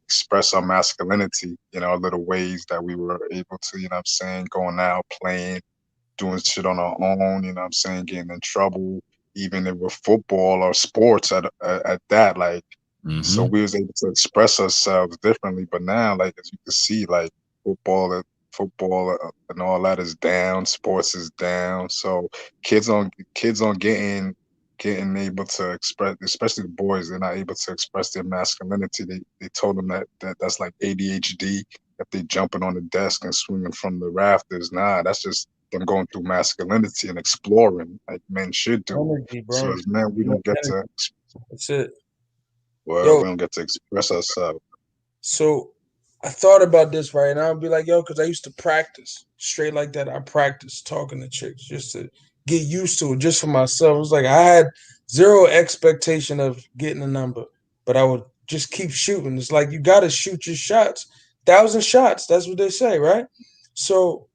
express our masculinity, little ways that we were able to, you know what I'm saying, going out, playing, doing shit on our own, you know what I'm saying, getting in trouble, even if with football or sports at that, like so we was able to express ourselves differently. But now, like as you can see, like football and all that is down, sports is down. So kids on getting able to express, especially the boys, they're not able to express their masculinity. They told them that's like ADHD if they jumping on the desk and swinging from the rafters. Nah, that's just them going through masculinity and exploring like men should do. Energy, So bro. as men, we don't get to That's it. well, Yo, we don't get to express ourselves. so I thought about this right now. I'd be like, yo, because I used to practice straight like that. I practiced talking to chicks just to get used to it, just for myself. It was like I had zero expectation of getting a number, but I would just keep shooting. It's like you got to shoot your shots, 1,000 shots. That's what they say, right? So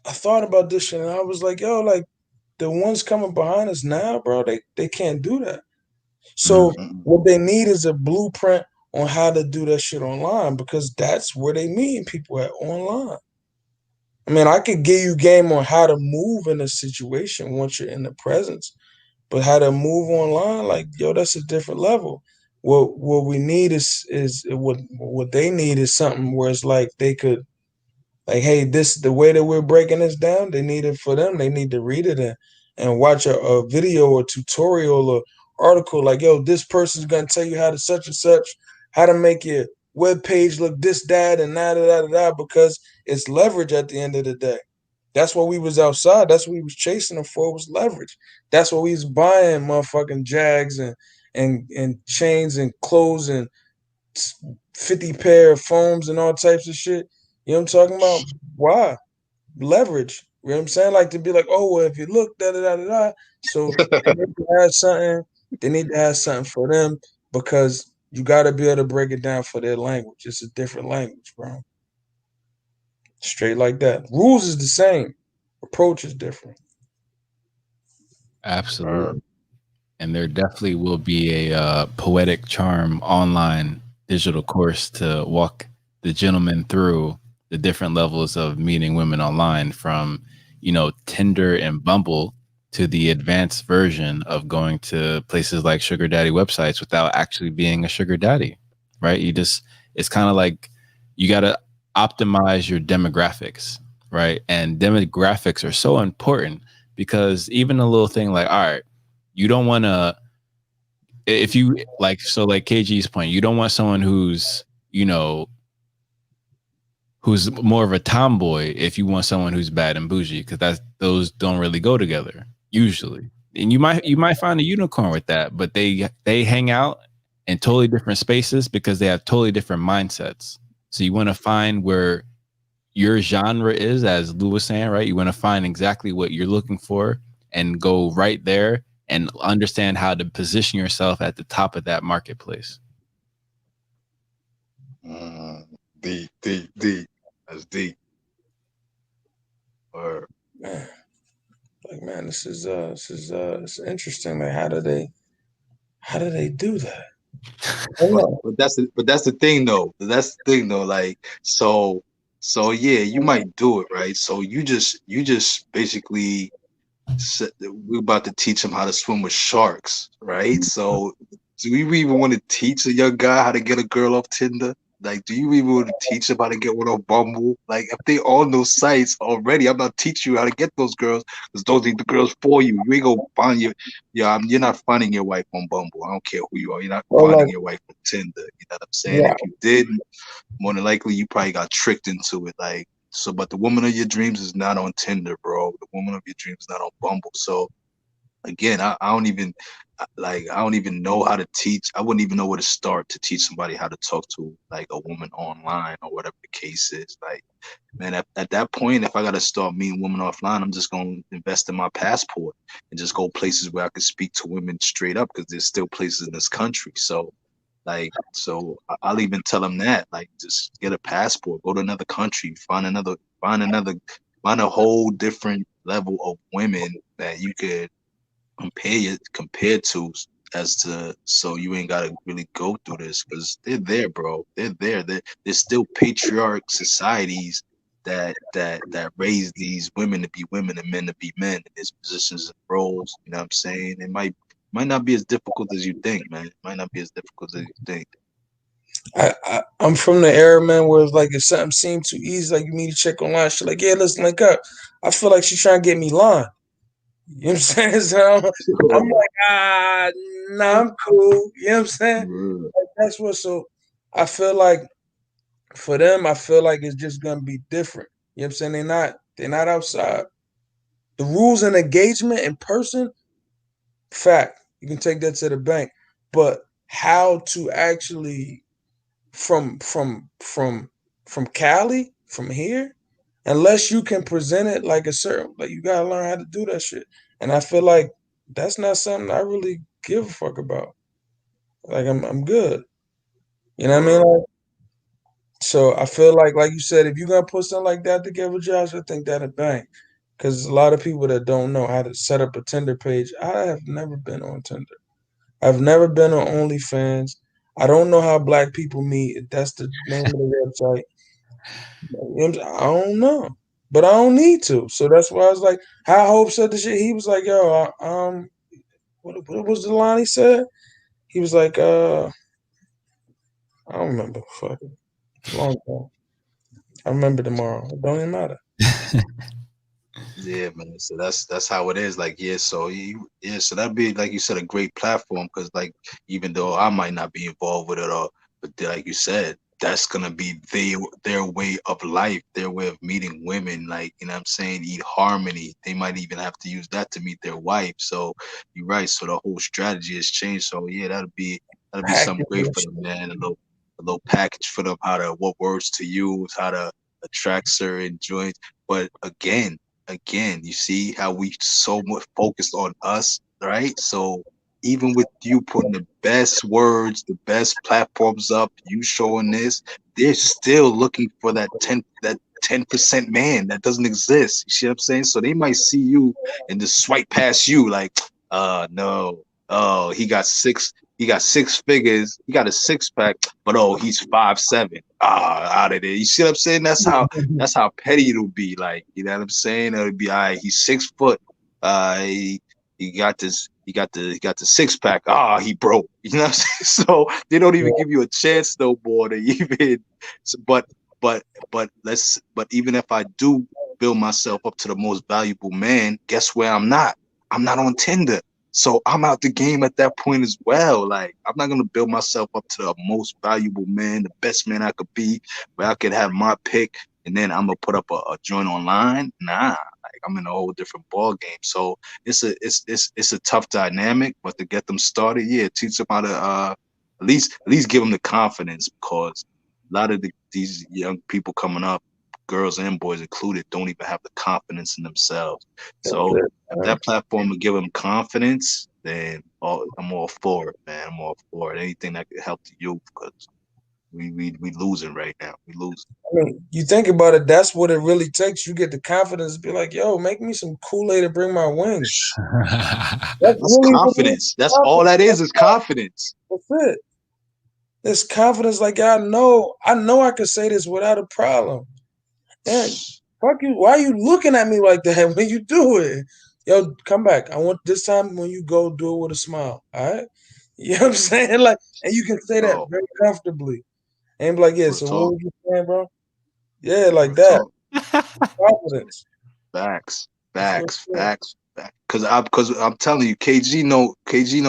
I thought about this shit and I was like, yo, like the ones coming behind us now, bro, they can't do that. So what they need is a blueprint on how to do that shit online because that's where they meet people at online. I mean, I could give you game on how to move in a situation once you're in the presence, but how to move online, like yo, that's a different level. What we need is what they need is something where it's like they could like, hey, this the way that we're breaking this down. They need it for them. They need to read it and watch a video or tutorial or article. Like, yo, this person's gonna tell you how to such and such, how to make your web page look this, that, and da, because it's leverage at the end of the day. That's what we was outside. That's what we was chasing them for, was leverage. That's what we was buying motherfucking Jags and chains and clothes and 50 pair of foams and all types of shit. You know what I'm talking about? Why? Leverage. You know what I'm saying? Like to be like, oh, well, if you look, da da da da da. So they need to have something. They need to have something for them because you got to be able to break it down for their language. It's a different language, bro. Straight like that. Rules is the same. Approach is different. Absolutely. And there definitely will be a Poetic Charm online digital course to walk the gentleman through the different levels of meeting women online, from, you know, Tinder and Bumble to the advanced version of going to places like sugar daddy websites without actually being a sugar daddy, right? It's kind of like you got to optimize your demographics, right? And demographics are so important because even a little thing like, all right, you don't want to, if you like, so like KG's point, you don't want someone who's, you know, who's more of a tomboy if you want someone who's bad and bougie, because those don't really go together usually. And you might find a unicorn with that, but they hang out in totally different spaces because they have totally different mindsets. So you want to find where your genre is, as Lou was saying, right? You want to find exactly what you're looking for and go right there and understand how to position yourself at the top of that marketplace. Deep. That's deep. Or Man. Like, man, this is it's interesting. Like, how do they do that? but that's the thing though. That's the thing though. Like, so yeah, you might do it, right? So you just basically we're about to teach him how to swim with sharks, right? So do we even want to teach a young guy how to get a girl off Tinder? Like, do you even want to teach them how to get one on Bumble? Like, if they on those sites already, I'm not teaching you how to get those girls, because those ain't the girls for you. You ain't gonna find you're not finding your wife on Bumble. I don't care who you are. You're not finding your wife on Tinder. You know what I'm saying? Yeah. If you did, more than likely you probably got tricked into it. Like, so, but the woman of your dreams is not on Tinder, bro. The woman of your dreams is not on Bumble. So again, I don't even know how to teach. I wouldn't even know where to start to teach somebody how to talk to like a woman online or whatever the case is. Like, man, at that point, if I gotta start meeting women offline, I'm just gonna invest in my passport and just go places where I can speak to women straight up, because there's still places in this country. So I'll even tell them that, like, just get a passport, go to another country, find a whole different level of women that you could compared to, as to, so you ain't gotta really go through this, because they're there, bro. They're there. There's still patriarch societies that raise these women to be women and men to be men in these positions and roles. You know what I'm saying? It might not be as difficult as you think, man. It might not be as difficult as you think. I'm from the era, man, where it's like if something seemed too easy, like you meet a chick online, she's like, yeah, let's link up. I feel like she's trying to get me line. You know what I'm saying? So I'm like, nah, I'm cool. You know what I'm saying? Like, that's what. So I feel like for them, I feel like it's just gonna be different. You know what I'm saying? They're not outside. The rules and engagement in person, fact. You can take that to the bank. But how to actually from Cali, from here, unless you can present it like a certain, like, you gotta learn how to do that shit. And I feel like that's not something I really give a fuck about. Like, I'm good. You know what I mean? Like, so I feel like you said, if you're gonna put something like that together, Josh, I think that'll bang. Because a lot of people that don't know how to set up a Tinder page. I have never been on Tinder. I've never been on OnlyFans. I don't know how black people meet. If that's the name of the website. I don't know, but I don't need to. So that's why I was like, how Hope said the shit. He was like, yo, what was the line he said? He was like, I don't remember. Fuck it. It's a long time. I remember tomorrow. It don't even matter. Yeah, man. So that's how it is. Like, yeah. So so that'd be, like you said, a great platform, because, like, even though I might not be involved with it all, but like you said, that's gonna be their way of life, their way of meeting women, like, you know what I'm saying, eat harmony. They might even have to use that to meet their wife. So you're right. So the whole strategy has changed. So yeah, that'll be something great for them, man. A little package for them, how to what words to use, how to attract certain joints. But again, you see how we so much focused on us, right? So even with you putting the best words, the best platforms up, you showing this, they're still looking for that 10% man that doesn't exist. You see what I'm saying? So they might see you and just swipe past you like, no, oh, he got six figures, he got a six pack, but oh, he's 5'7". Out of there. You see what I'm saying? That's how petty it'll be. Like, you know what I'm saying? It'll be all right, he's 6 foot. He got this. He got the six pack. He broke. You know what I'm saying? So they don't even give you a chance no more to even. So, but even if I do build myself up to the most valuable man, guess where I'm not? I'm not on Tinder. So I'm out the game at that point as well. Like, I'm not gonna build myself up to the most valuable man, the best man I could be, where I could have my pick, and then I'm gonna put up a joint online. Nah, like, I'm in a whole different ball game. So it's a tough dynamic, but to get them started, yeah, teach them how to at least give them the confidence, because a lot of these young people coming up, girls and boys included, don't even have the confidence in themselves. So if that platform will give them confidence, then I'm all for it, man. I'm all for it. Anything that could help the youth, because we losing right now. We losing. I mean, you think about it, that's what it really takes. You get the confidence to be like, yo, make me some Kool-Aid to bring my wings. That's really confidence. That's all that is confidence. That's it. There's confidence, like, I know I can say this without a problem. And fuck you, why are you looking at me like that when you do it? Yo, come back. I want this time when you go, do it with a smile. All right? You know what I'm saying? Like, and you can say that very comfortably. And be like, yeah, so what were you saying, bro? Yeah, like that. Confidence. Facts. Because I'm telling you, KG know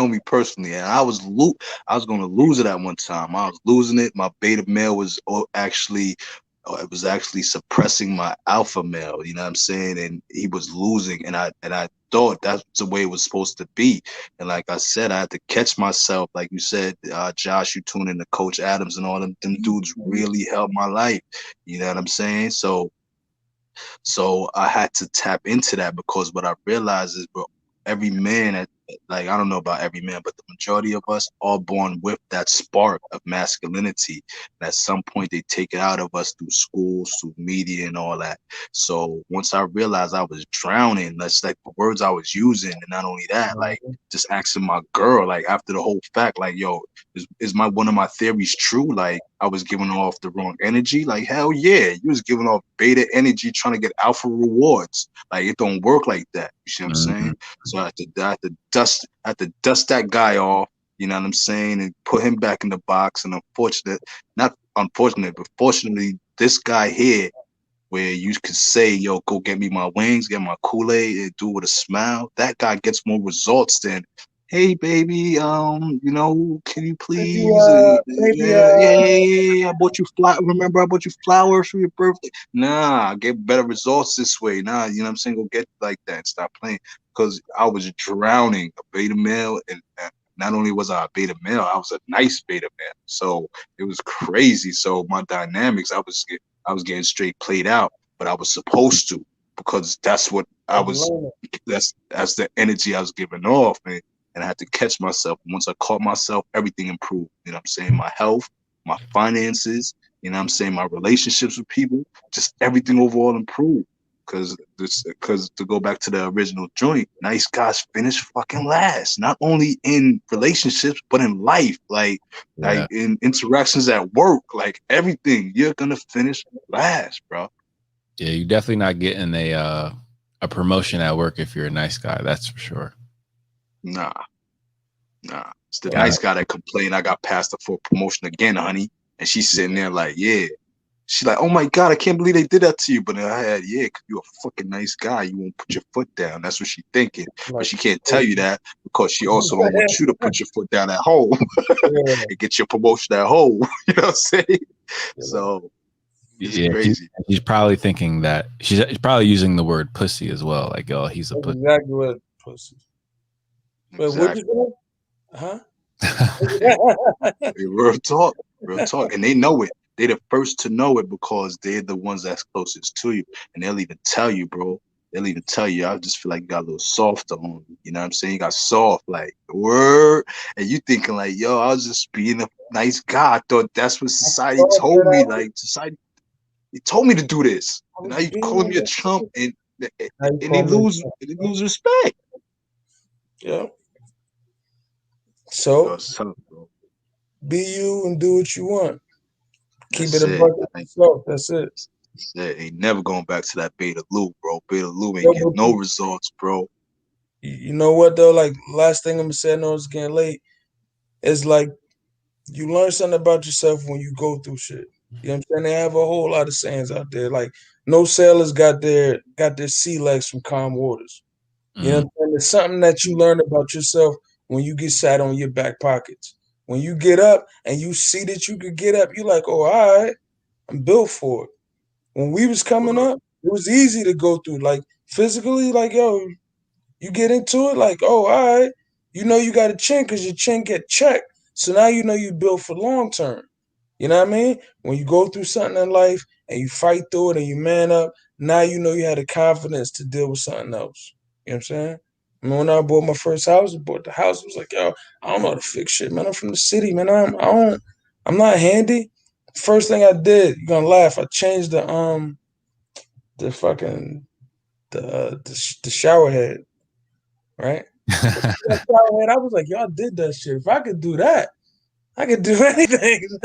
me personally, and I was gonna lose it at one time. I was losing it. My beta male was actually suppressing my alpha male. You know what I'm saying? And he was losing, and I thought that's the way it was supposed to be. And like I said, I had to catch myself. Like you said, Josh, you tune in to Coach Adams and all them dudes really helped my life. You know what I'm saying? So I had to tap into that, because what I realized is, bro, every man, like, I don't know about every man, but the majority of us are born with that spark of masculinity. And at some point they take it out of us through schools, through media and all that. So once I realized I was drowning, that's like the words I was using. And not only that, like, just asking my girl, like, after the whole fact, like, yo, is one of my theories true? Like, I was giving off the wrong energy. Like, hell yeah, you was giving off beta energy trying to get alpha rewards. Like, it don't work like that. You see what I'm saying? So I had to dust that guy off, you know what I'm saying, and put him back in the box. And fortunately, this guy here, where you could say, yo, go get me my wings, get my Kool-Aid, and do it with a smile, that guy gets more results than, hey baby, can you please? Yeah, I bought you remember I bought you flowers for your birthday? Nah, I get better results this way. Nah, you know what I'm saying? Go get like that and stop playing. Because I was drowning a beta male, and not only was I a beta male, I was a nice beta male. So it was crazy. So my dynamics, I was getting straight played out, but I was supposed to, because that's what I was. That's the energy I was giving off, man. And I had to catch myself. And once I caught myself, everything improved. You know what I'm saying? My health, my finances, you know what I'm saying? My relationships with people, just everything overall improved. Because to go back to the original joint, nice guys finish fucking last. Not only in relationships, but in life. Like in interactions at work, like everything, you're gonna finish last, bro. Yeah, you're definitely not getting a promotion at work if you're a nice guy. That's for sure. Nah. It's the nice guy that complained I got passed up for promotion again, honey. And she's sitting there like, yeah. She's like, oh my God, I can't believe they did that to you. But I had, because you're a fucking nice guy. You won't put your foot down. That's what she's thinking. But she can't tell you that, because she also don't want you to put your foot down at home and get your promotion at home. You know what I'm saying? So it's Yeah, crazy. she's probably thinking that she's probably using the word pussy as well. Like, oh, he's a That's pussy. exactly what pussy. But what Exactly. you say? Hey, real talk, real talk, and they know it. They're the first to know it because they're the ones that's closest to you, and they'll even tell you, bro. They'll even tell you. I just feel like you got a little softer on you. You know what I'm saying? You got soft, like word, and you thinking like, yo, I was just being a nice guy. I thought that's what society told me. Like society, they told me to do this, and now you calling me a chump, and they lose respect. Yeah. Yo, So it's tough, bro. be you and do what you want. Keep That's it a it. bucket yourself. That's it. Ain't never going back to that Beta Lou, bro. Beta Lou Yo, ain't get no results, bro. you know what though? Like last thing I'm gonna say, I know it's getting late. Is like you learn something about yourself when you go through shit. You know what I'm saying? They have a whole lot of sayings out there. Like no sailors got their sea legs from calm waters. You know what I'm saying? It's something that you learn about yourself when you get sat on your back pockets. When you get up and you see that you could get up, you're like, oh, all right, I'm built for it. When we was coming up, it was easy to go through. Like physically, like, yo, you get into it, like, oh, all right, you know you got a chin because your chin get checked. So now you know you built for long term. You know what I mean? When you go through something in life and you fight through it and you man up, now you know you had the confidence to deal with something else. You know what I'm saying? I mean, when I bought my first house, I bought the house. I was like, yo, I don't know how to fix shit, man. I'm from the city, man. I'm not handy. First thing I did, you're gonna laugh. I changed the fucking the shower head, right? The shower head. I was like, y'all did that shit. If I could do that, I could do anything. You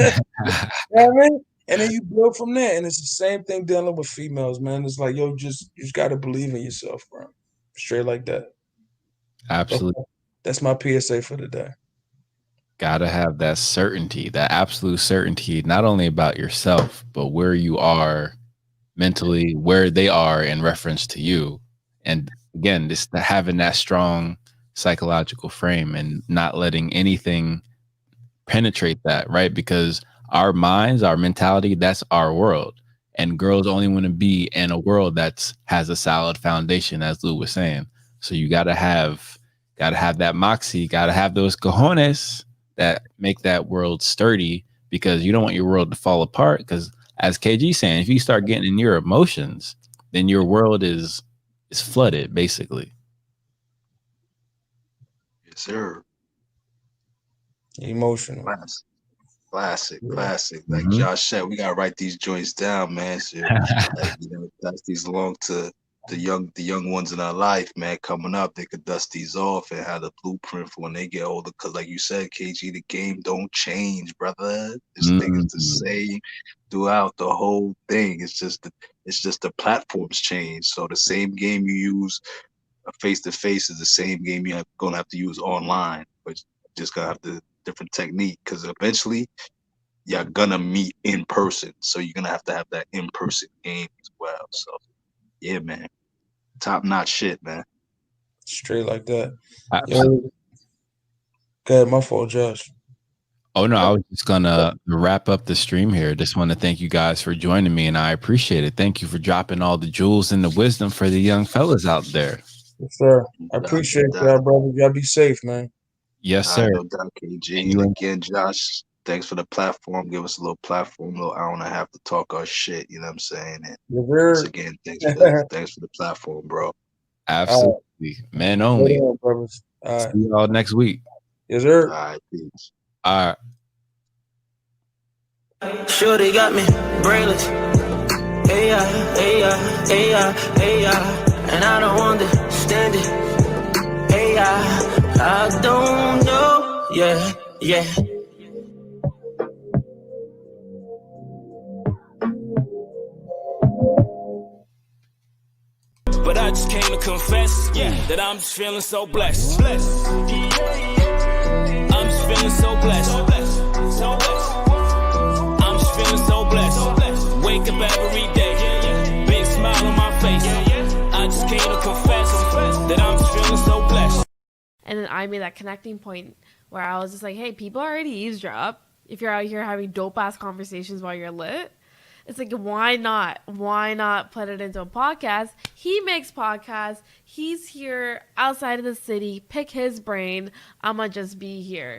know what I mean? And then you build from there. And it's the same thing dealing with females, man. It's like, yo, you just gotta believe in yourself, bro. Straight like that. Absolutely. That's my PSA for the day. Gotta have that certainty, that absolute certainty, not only about yourself, but where you are mentally, where they are in reference to you. And again, just having that strong psychological frame and not letting anything penetrate that, right? Because our minds, our mentality, that's our world. And girls only want to be in a world that has a solid foundation, as Lou was saying. So you gotta have that moxie, gotta have those cojones that make that world sturdy, because you don't want your world to fall apart. Because as KG saying, if you start getting in your emotions, then your world is flooded, basically. Yes, sir. Emotional. Classic. Like Josh said, we gotta write these joints down, man. So, like, you know, that's these along to the young ones in our life, man. Coming up, they could dust these off and have the blueprint for when they get older. Cause like you said, KG, the game don't change, brother. This thing is the same throughout the whole thing. It's just the platforms change. So the same game you use face to face is the same game you're gonna have to use online, but just gonna have the different technique. Because eventually, you're gonna meet in person, so you're gonna have to have that in person game as well. So yeah, man, top notch shit, man. Straight like that. Yo, go ahead, my fault, Josh. Oh no, I was just gonna wrap up the stream here. Just want to thank you guys for joining me, and I appreciate it. Thank you for dropping all the jewels and the wisdom for the young fellas out there. Yes, sir. I appreciate that, brother. Y'all be safe, man. Yes, sir. No doubt, KG. And again, Josh, thanks for the platform. Give us a little platform, a little hour and a half to talk our shit. You know what I'm saying? And once again, thanks for the platform, bro. Absolutely, man. Only. Brothers. See y'all next week. Yes, sir. All right, peace. All right. Sure, they got me brainless. Hey, and I don't understand it. Hey, I don't know. Yeah. But I just came to confess that I'm just feeling so blessed. I'm just feeling so blessed. I'm just feeling so blessed. Wake up every day, big smile on my face. I just came to confess that I'm just feeling so blessed. And then I made that connecting point where I was just like, hey, people already eavesdrop. if you're out here having dope ass conversations while you're lit. It's like, why not? Why not put it into a podcast? He makes podcasts. He's here outside of the city. Pick his brain. I'ma just be here.